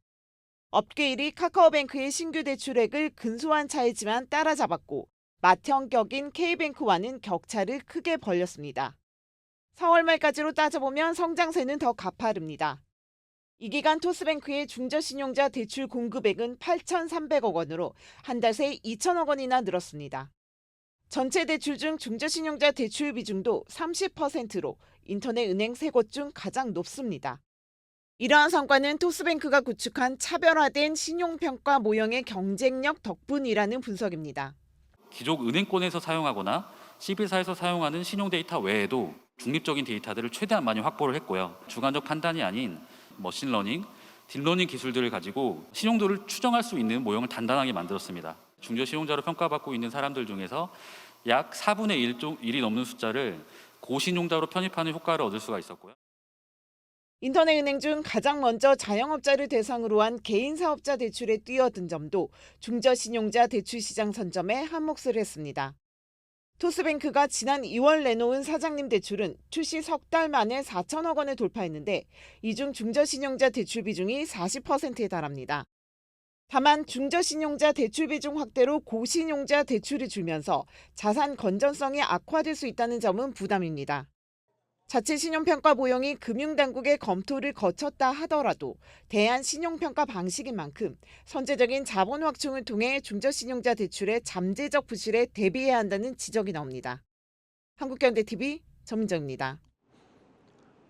업계 1위 카카오뱅크의 신규 대출액을 근소한 차이지만 따라잡았고 맏형 격인 K뱅크와는 격차를 크게 벌렸습니다. 4월 말까지로 따져보면 성장세는 더 가파릅니다. 이 기간 토스뱅크의 중저신용자 대출 공급액은 8,300억 원으로 한 달 새 2천억 원이나 늘었습니다. 전체 대출 중 중저신용자 대출 비중도 30%로 인터넷 은행 3곳 중 가장 높습니다. 이러한 성과는 토스뱅크가 구축한 차별화된 신용평가 모형의 경쟁력 덕분이라는 분석입니다. 기존 은행권에서 사용하거나 CB사에서 사용하는 신용 데이터 외에도 중립적인 데이터들을 최대한 많이 확보를 했고요. 주관적 판단이 아닌 머신러닝, 딥러닝 기술들을 가지고 신용도를 추정할 수 있는 모형을 단단하게 만들었습니다. 중저신용자로 평가받고 있는 사람들 중에서 약 4분의 1이 넘는 숫자를 고신용자로 편입하는 효과를 얻을 수가 있었고요. 인터넷 은행 중 가장 먼저 자영업자를 대상으로 한 개인 사업자 대출에 뛰어든 점도 중저신용자 대출 시장 선점에 한몫을 했습니다. 토스뱅크가 지난 2월 내놓은 사장님 대출은 출시 석 달 만에 4천억 원을 돌파했는데 이 중 중저신용자 대출 비중이 40%에 달합니다. 다만 중저신용자 대출 비중 확대로 고신용자 대출이 줄면서 자산 건전성이 악화될 수 있다는 점은 부담입니다. 자체 신용평가 모형이 금융당국의 검토를 거쳤다 하더라도 대안 신용평가 방식인 만큼 선제적인 자본 확충을 통해 중저신용자 대출의 잠재적 부실에 대비해야 한다는 지적이 나옵니다. 한국경제TV 전민정입니다.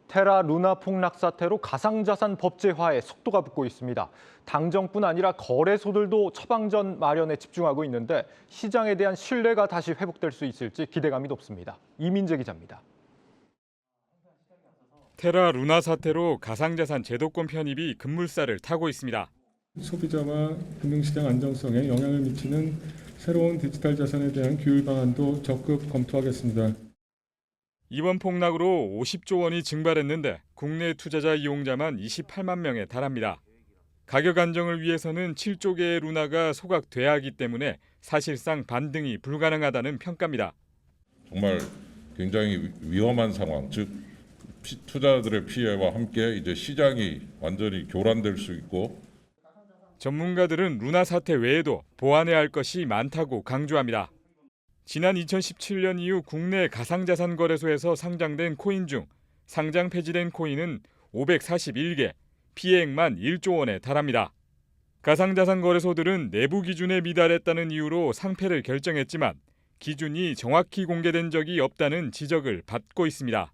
테라 루나 폭락 사태로 가상자산 법제화에 속도가 붙고 있습니다. 당정뿐 아니라 거래소들도 처방전 마련에 집중하고 있는데 시장에 대한 신뢰가 다시 회복될 수 있을지 기대감이 높습니다. 이민재 기자입니다. 테라 루나 사태로 가상자산 제도권 편입이 급물살을 타고 있습니다. 소비자와 금융시장 안정성에 영향을 미치는 새로운 디지털 자산에 대한 규율 방안도 적극 검토하겠습니다. 이번 폭락으로 50조 원이 증발했는데 국내 투자자 이용자만 28만 명에 달합니다. 가격 안정을 위해서는 7조 개의 루나가 소각돼야 하기 때문에 사실상 반등이 불가능하다는 평가입니다. 정말 굉장히 위험한 상황, 즉 투자자들의 피해와 함께 이제 시장이 완전히 교란될 수 있고. 전문가들은 루나 사태 외에도 보완해야 할 것이 많다고 강조합니다. 지난 2017년 이후 국내 가상자산 거래소에서 상장된 코인 중 상장 폐지된 코인은 541개, 피해액만 1조 원에 달합니다. 가상자산 거래소들은 내부 기준에 미달했다는 이유로 상폐를 결정했지만 기준이 정확히 공개된 적이 없다는 지적을 받고 있습니다.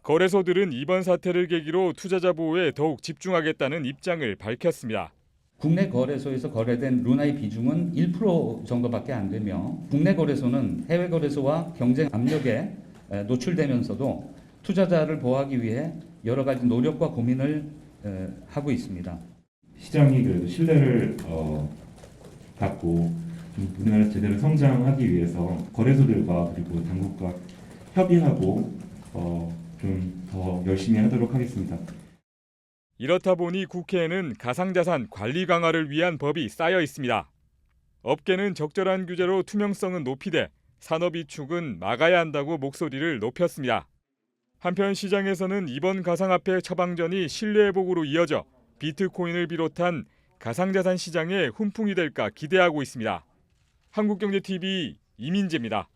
거래소들은 이번 사태를 계기로 투자자 보호에 더욱 집중하겠다는 입장을 밝혔습니다. 국내 거래소에서 거래된 루나의 비중은 1% 정도밖에 안 되며 국내 거래소는 해외 거래소와 경쟁 압력에 노출되면서도 투자자를 보호하기 위해 여러 가지 노력과 고민을 하고 있습니다. 시장이 그래도 신뢰를 갖고 우리나라 제대로 성장하기 위해서 거래소들과 그리고 당국과 협의하고 좀 더 열심히 하도록 하겠습니다. 이렇다 보니 국회에는 가상자산 관리 강화를 위한 법이 쌓여 있습니다. 업계는 적절한 규제로 투명성은 높이되 산업이 축은 막아야 한다고 목소리를 높였습니다. 한편 시장에서는 이번 가상화폐 처방전이 신뢰 회복으로 이어져 비트코인을 비롯한 가상자산 시장에 훈풍이 될까 기대하고 있습니다. 한국경제TV 이민재입니다.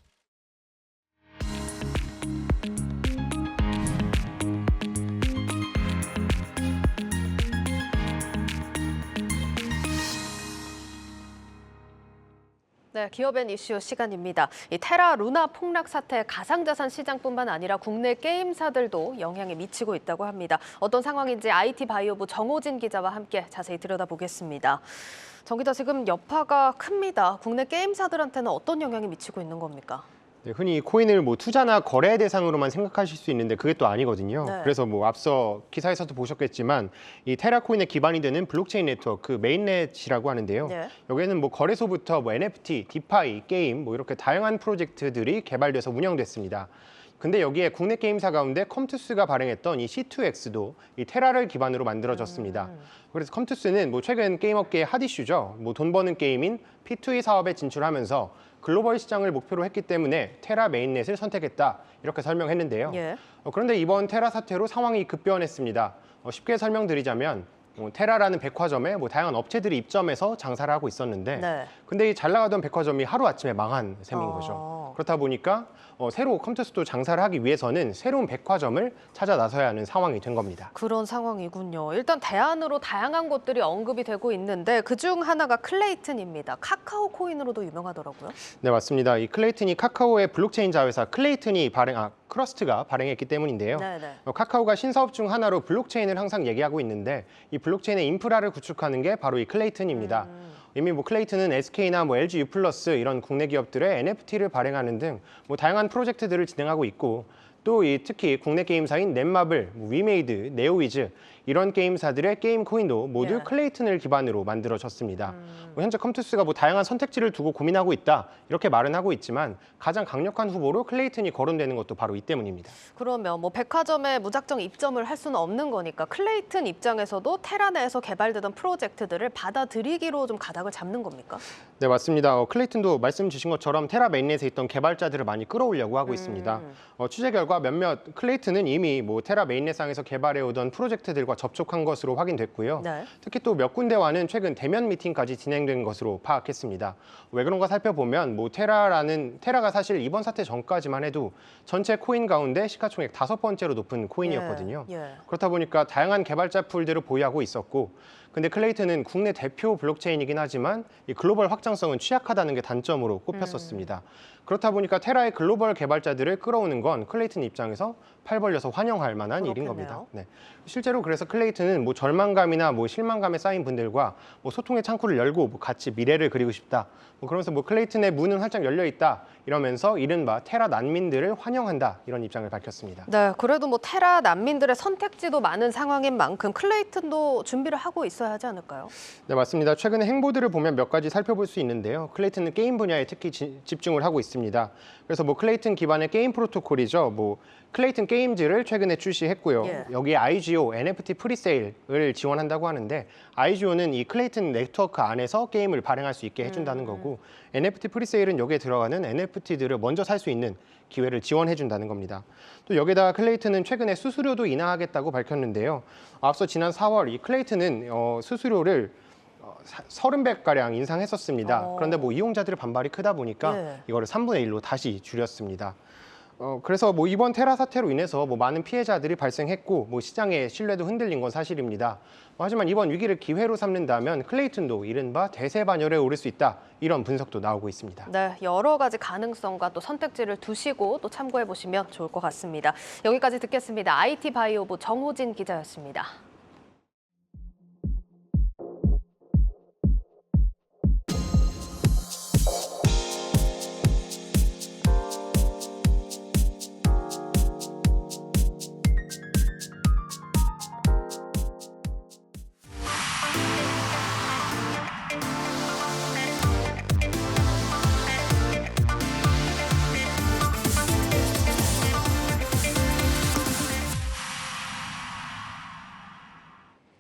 네, 기업앤 이슈 시간입니다. 이 테라 루나 폭락 사태 가상자산 시장뿐만 아니라 국내 게임사들도 영향이 미치고 있다고 합니다. 어떤 상황인지 IT바이오부 정호진 기자와 함께 자세히 들여다보겠습니다. 정 기자, 지금 여파가 큽니다. 국내 게임사들한테는 어떤 영향이 미치고 있는 겁니까? 네, 흔히 코인을 투자나 거래 대상으로만 생각하실 수 있는데 그게 또 아니거든요. 네. 그래서 앞서 기사에서도 보셨겠지만 이 테라 코인의 기반이 되는 블록체인 네트워크 메인넷이라고 하는데요. 네. 여기에는 거래소부터 NFT, 디파이, 게임 이렇게 다양한 프로젝트들이 개발돼서 운영됐습니다. 근데 여기에 국내 게임사 가운데 컴투스가 발행했던 이 C2X도 이 테라를 기반으로 만들어졌습니다. 그래서 컴투스는 최근 게임업계의 핫 이슈죠. 돈 버는 게임인 P2E 사업에 진출하면서 글로벌 시장을 목표로 했기 때문에 테라 메인넷을 선택했다. 이렇게 설명했는데요. 예. 그런데 이번 테라 사태로 상황이 급변했습니다. 쉽게 설명드리자면 테라라는 백화점에 다양한 업체들이 입점해서 장사를 하고 있었는데 네. 근데 이 잘 나가던 백화점이 하루아침에 망한 셈인 거죠. 그렇다 보니까 새로 컴투스도 장사를 하기 위해서는 새로운 백화점을 찾아 나서야 하는 상황이 된 겁니다. 그런 상황이군요. 일단 대안으로 다양한 곳들이 언급이 되고 있는데 그중 하나가 클레이튼입니다. 카카오 코인으로도 유명하더라고요. 네, 맞습니다. 이 클레이튼이 카카오의 블록체인 자회사 크러스트가 발행했기 때문인데요. 네네. 카카오가 신사업 중 하나로 블록체인을 항상 얘기하고 있는데 이 블록체인의 인프라를 구축하는 게 바로 이 클레이튼입니다. 이미 클레이튼은 SK나 LG U+ 이런 국내 기업들의 NFT를 발행하는 등 다양한 프로젝트들을 진행하고 있고 또 특히 국내 게임사인 넷마블, 위메이드, 네오위즈 이런 게임사들의 게임 코인도 모두 클레이튼을 기반으로 만들어졌습니다. 현재 컴투스가 다양한 선택지를 두고 고민하고 있다 이렇게 말은 하고 있지만 가장 강력한 후보로 클레이튼이 거론되는 것도 바로 이 때문입니다. 그러면 백화점에 무작정 입점을 할 수는 없는 거니까 클레이튼 입장에서도 테라 내에서 개발되던 프로젝트들을 받아들이기로 좀 가닥을 잡는 겁니까? 네, 맞습니다. 클레이튼도 말씀 주신 것처럼 테라 메인넷에 있던 개발자들을 많이 끌어오려고 하고 있습니다. 취재 결과 클레이튼은 이미 테라 메인넷상에서 개발해오던 프로젝트들과 접촉한 것으로 확인됐고요. 네. 특히 또 몇 군데와는 최근 대면 미팅까지 진행된 것으로 파악했습니다. 왜 그런가 살펴보면 테라가 사실 이번 사태 전까지만 해도 전체 코인 가운데 시가총액 5번째로 높은 코인이었거든요. 그렇다 보니까 다양한 개발자 풀들을 보유하고 있었고 근데 클레이튼은 국내 대표 블록체인이긴 하지만 이 글로벌 확장성은 취약하다는 게 단점으로 꼽혔었습니다. 그렇다 보니까 테라의 글로벌 개발자들을 끌어오는 건 클레이튼 입장에서 팔 벌려서 환영할 만한 일인 겁니다. 네. 실제로 그래서 클레이튼은 뭐 절망감이나 뭐 실망감에 쌓인 분들과 뭐 소통의 창구를 열고 뭐 같이 미래를 그리고 싶다. 뭐 그러면서 뭐 클레이튼의 문은 활짝 열려 있다 이러면서 이른바 테라 난민들을 환영한다 이런 입장을 밝혔습니다. 네, 그래도 뭐 테라 난민들의 선택지도 많은 상황인 만큼 클레이튼도 준비를 하고 있어야 하지 않을까요? 네, 맞습니다. 최근에 행보들을 보면 몇 가지 살펴볼 수 있는데요. 클레이튼은 게임 분야에 특히 집중을 하고 있습니다. 그래서 뭐 클레이튼 기반의 게임 프로토콜이죠. 뭐 클레이튼 게임즈를 최근에 출시했고요. 여기에 IGO, NFT 프리세일을 지원한다고 하는데 IGO는 이 클레이튼 네트워크 안에서 게임을 발행할 수 있게 해준다는 거고 NFT 프리세일은 여기에 들어가는 NFT들을 먼저 살 수 있는 기회를 지원해준다는 겁니다. 또 여기다가 클레이튼은 최근에 수수료도 인하하겠다고 밝혔는데요. 앞서 지난 4월 이 클레이튼은 수수료를 30배가량 인상했었습니다. 그런데 뭐 이용자들의 반발이 크다 보니까 이거를 3분의 1로 다시 줄였습니다. 그래서 뭐 이번 테라 사태로 인해서 뭐 많은 피해자들이 발생했고 뭐 시장의 신뢰도 흔들린 건 사실입니다. 하지만 이번 위기를 기회로 삼는다면 클레이튼도 이른바 대세 반열에 오를 수 있다 이런 분석도 나오고 있습니다. 네, 여러 가지 가능성과 또 선택지를 두시고 또 참고해 보시면 좋을 것 같습니다. 여기까지 듣겠습니다. IT 바이오부 정호진 기자였습니다.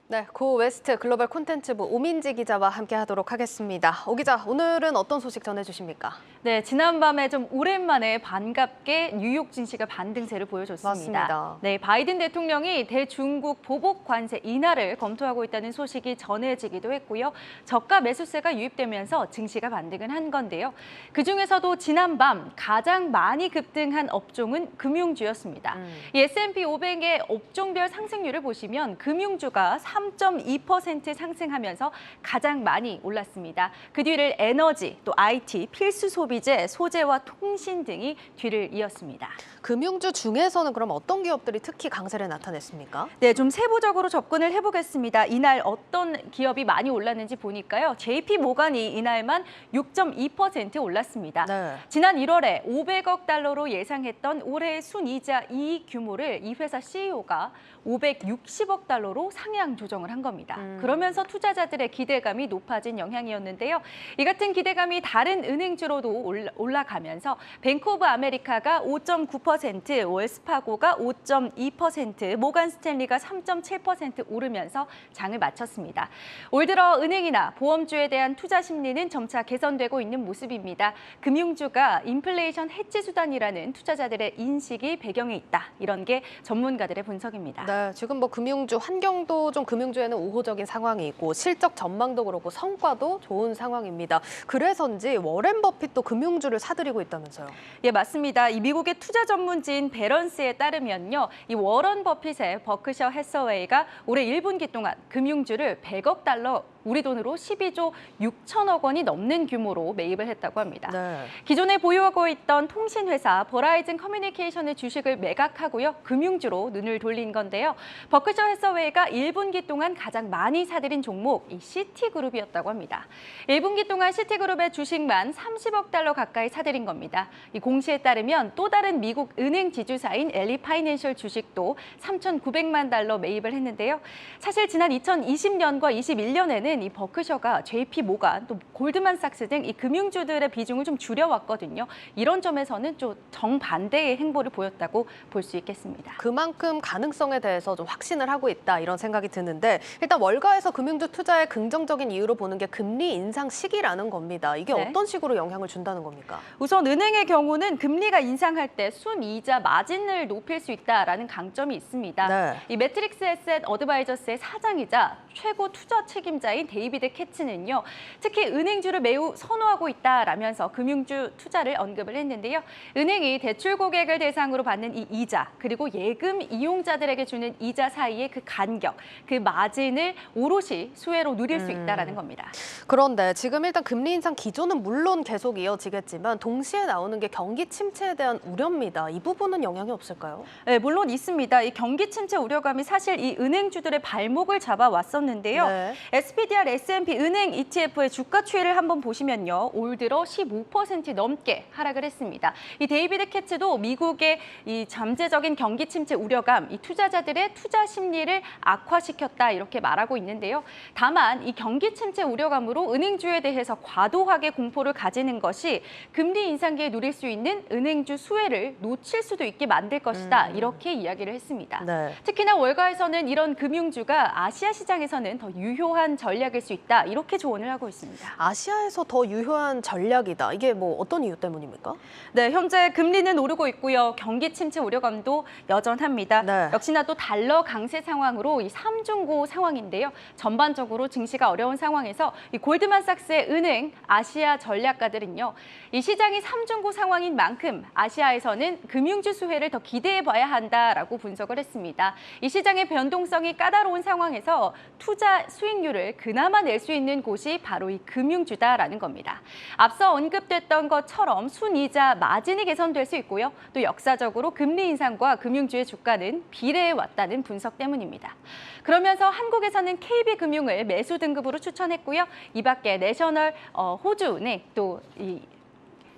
네, 고 웨스트 글로벌 콘텐츠부 오민지 기자와 함께하도록 하겠습니다. 오 기자, 오늘은 어떤 소식 전해주십니까? 네, 지난밤에 좀 오랜만에 반갑게 뉴욕 증시가 반등세를 보여줬습니다. 맞습니다. 네, 바이든 대통령이 대중국 보복 관세 인하를 검토하고 있다는 소식이 전해지기도 했고요. 저가 매수세가 유입되면서 증시가 반등을 한 건데요. 그중에서도 지난밤 가장 많이 급등한 업종은 금융주였습니다. 이 S&P 500의 업종별 상승률을 보시면 금융주가 3.2% 상승하면서 가장 많이 올랐습니다. 그 뒤를 에너지, 또 IT, 필수 소비재, 소재와 통신 등이 뒤를 이었습니다. 금융주 중에서는 그럼 어떤 기업들이 특히 강세를 나타냈습니까? 네, 좀 세부적으로 접근을 해보겠습니다. 이날 어떤 기업이 많이 올랐는지 보니까요. JP 모간이 이날만 6.2% 올랐습니다. 네. 지난 1월에 500억 달러로 예상했던 올해의 순이자 이익 규모를 이 회사 CEO가 560억 달러로 상향 조정을 한 겁니다. 그러면서 투자자들의 기대감이 높아진 영향이었는데요. 이 같은 기대감이 다른 은행주로도 올라가면서 뱅크 오브 아메리카가 5.9%, 웰스파고가 5.2%, 모간 스탠리가 3.7% 오르면서 장을 마쳤습니다. 올 들어 은행이나 보험주에 대한 투자 심리는 점차 개선되고 있는 모습입니다. 금융주가 인플레이션 해지 수단이라는 투자자들의 인식이 배경에 있다. 이런 게 전문가들의 분석입니다. 네, 지금 뭐 금융주 환경도 좀 금융주에는 우호적인 상황이 있고 실적 전망도 그렇고 성과도 좋은 상황입니다. 그래서인지 워렌 버핏도 금융주를 사들이고 있다면서요? 예, 맞습니다. 이 미국의 투자 전문지인 배런스에 따르면요, 이 워런 버핏의 버크셔 해서웨이가 올해 1분기 동안 금융주를 100억 달러, 우리 돈으로 12조 6천억 원이 넘는 규모로 매입을 했다고 합니다. 네. 기존에 보유하고 있던 통신회사 버라이즌 커뮤니케이션의 주식을 매각하고요. 금융주로 눈을 돌린 건데요. 버크셔 해서웨이가 1분기 동안 가장 많이 사들인 종목, 이 시티그룹이었다고 합니다. 1분기 동안 시티그룹의 주식만 30억 달러 가까이 사들인 겁니다. 이 공시에 따르면 또 다른 미국 은행 지주사인 엘리 파이낸셜 주식도 3,900만 달러 매입을 했는데요. 사실 지난 2020년과 21년에는 이 버크셔가 JP 모간, 또 골드만삭스 등 이 금융주들의 비중을 좀 줄여왔거든요. 이런 점에서는 좀 정반대의 행보를 보였다고 볼 수 있겠습니다. 그만큼 가능성에 대해서 좀 확신을 하고 있다 이런 생각이 드는데 일단 월가에서 금융주 투자의 긍정적인 이유로 보는 게 금리 인상 시기라는 겁니다. 이게 네. 어떤 식으로 영향을 준다는 겁니까? 우선 은행의 경우는 금리가 인상할 때 순이자 마진을 높일 수 있다라는 강점이 있습니다. 네. 이 매트릭스 에셋 어드바이저스의 사장이자 최고 투자 책임자인 투자자인 데이비드 캐츠는요. 특히 은행주를 매우 선호하고 있다라면서 금융주 투자를 언급을 했는데요. 은행이 대출 고객을 대상으로 받는 이 이자 그리고 예금 이용자들에게 주는 이자 사이의 그 간격, 그 마진을 오롯이 수혜로 누릴 수 있다라는 겁니다. 그런데 지금 일단 금리 인상 기조는 물론 계속 이어지겠지만 동시에 나오는 게 경기 침체에 대한 우려입니다. 이 부분은 영향이 없을까요? 네, 물론 있습니다. 이 경기 침체 우려감이 사실 이 은행주들의 발목을 잡아왔었는데요. 네. SPDR S&P 은행 ETF의 주가 추이를 한번 보시면요. 올 들어 15% 넘게 하락을 했습니다. 이 데이비드 캐츠도 미국의 이 잠재적인 경기 침체 우려감, 이 투자자들의 투자 심리를 악화시켰다 이렇게 말하고 있는데요. 다만 이 경기 침체 우려감으로 은행주에 대해서 과도하게 공포를 가지는 것이 금리 인상기에 누릴 수 있는 은행주 수혜를 놓칠 수도 있게 만들 것이다 이렇게 이야기를 했습니다. 네. 특히나 월가에서는 이런 금융주가 아시아 시장에서는 더 유효한 전략일 수 있다 이렇게 조언을 하고 있습니다. 아시아에서 더 유효한 전략이다. 이게 뭐 어떤 이유 때문입니까? 네, 현재 금리는 오르고 있고요. 경기 침체 우려감도 여전합니다. 네. 역시나 또 달러 강세 상황으로 이 삼중고 상황인데요. 전반적으로 증시가 어려운 상황에서 이 골드만삭스의 은행 아시아 전략가들은요. 이 시장이 삼중고 상황인 만큼 아시아에서는 금융주 수혜를 더 기대해 봐야 한다라고 분석을 했습니다. 이 시장의 변동성이 까다로운 상황에서 투자 수익률을 그나마 낼 수 있는 곳이 바로 이 금융주다라는 겁니다. 앞서 언급됐던 것처럼 순이자 마진이 개선될 수 있고요. 또 역사적으로 금리 인상과 금융주의 주가는 비례해 왔다는 분석 때문입니다. 그러면서 한국에서는 KB금융을 매수 등급으로 추천했고요. 이 밖에 내셔널 호주은행 또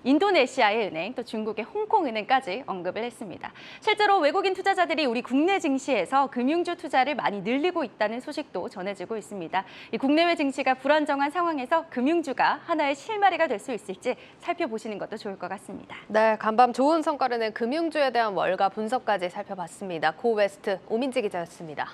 인도네시아의 은행, 또 중국의 홍콩은행까지 언급을 했습니다. 실제로 외국인 투자자들이 우리 국내 증시에서 금융주 투자를 많이 늘리고 있다는 소식도 전해지고 있습니다. 이 국내외 증시가 불안정한 상황에서 금융주가 하나의 실마리가 될 수 있을지 살펴보시는 것도 좋을 것 같습니다. 네, 간밤 좋은 성과를 낸 금융주에 대한 월가 분석까지 살펴봤습니다. 고웨스트 오민지 기자였습니다.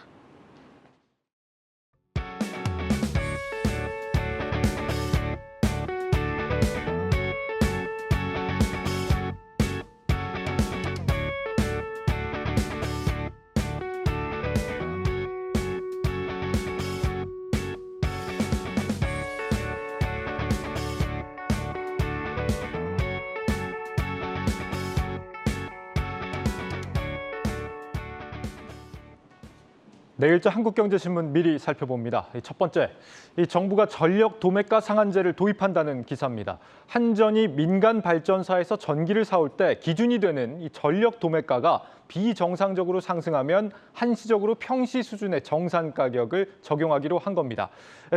내일자 한국경제신문 미리 살펴봅니다. 첫 번째, 이 정부가 전력 도매가 상한제를 도입한다는 기사입니다. 한전이 민간 발전사에서 전기를 사올 때 기준이 되는 이 전력 도매가가 비정상적으로 상승하면 한시적으로 평시 수준의 정산 가격을 적용하기로 한 겁니다.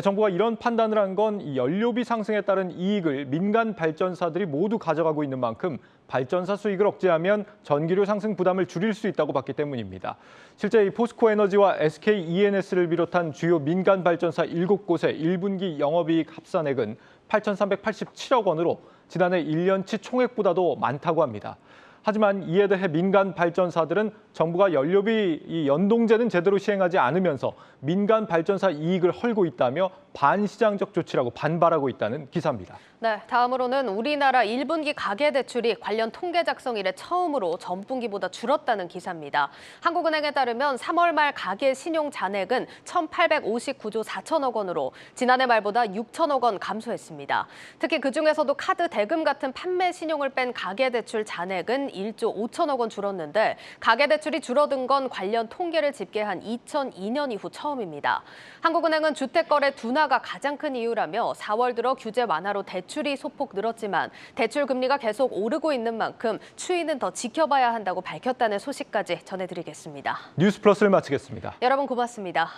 정부가 이런 판단을 한 건 이 연료비 상승에 따른 이익을 민간 발전사들이 모두 가져가고 있는 만큼 발전사 수익을 억제하면 전기료 상승 부담을 줄일 수 있다고 봤기 때문입니다. 실제 이 포스코 에너지와 SK E&S를 비롯한 주요 민간 발전사 7곳의 1분기 영업이익 합산액은 8,387억 원으로 지난해 1년치 총액보다도 많다고 합니다. 하지만 이에 대해 민간 발전사들은 정부가 연료비 이 연동제는 제대로 시행하지 않으면서 민간 발전사 이익을 헐고 있다며 반시장적 조치라고 반발하고 있다는 기사입니다. 네, 다음으로는 우리나라 1분기 가계대출이 관련 통계 작성 이래 처음으로 전분기보다 줄었다는 기사입니다. 한국은행에 따르면 3월 말 가계 신용 잔액은 1,859조 4천억 원으로 지난해 말보다 6천억 원 감소했습니다. 특히 그중에서도 카드 대금 같은 판매 신용을 뺀 가계대출 잔액은 1조 5천억 원 줄었는데 가계대출이 줄어든 건 관련 통계를 집계한 2002년 이후 처음입니다. 한국은행은 주택거래 둔화가 가장 큰 이유라며 4월 들어 규제 완화로 대출이 소폭 늘었지만 대출 금리가 계속 오르고 있는 만큼 추이는 더 지켜봐야 한다고 밝혔다는 소식까지 전해드리겠습니다. 뉴스플러스를 마치겠습니다. 여러분 고맙습니다.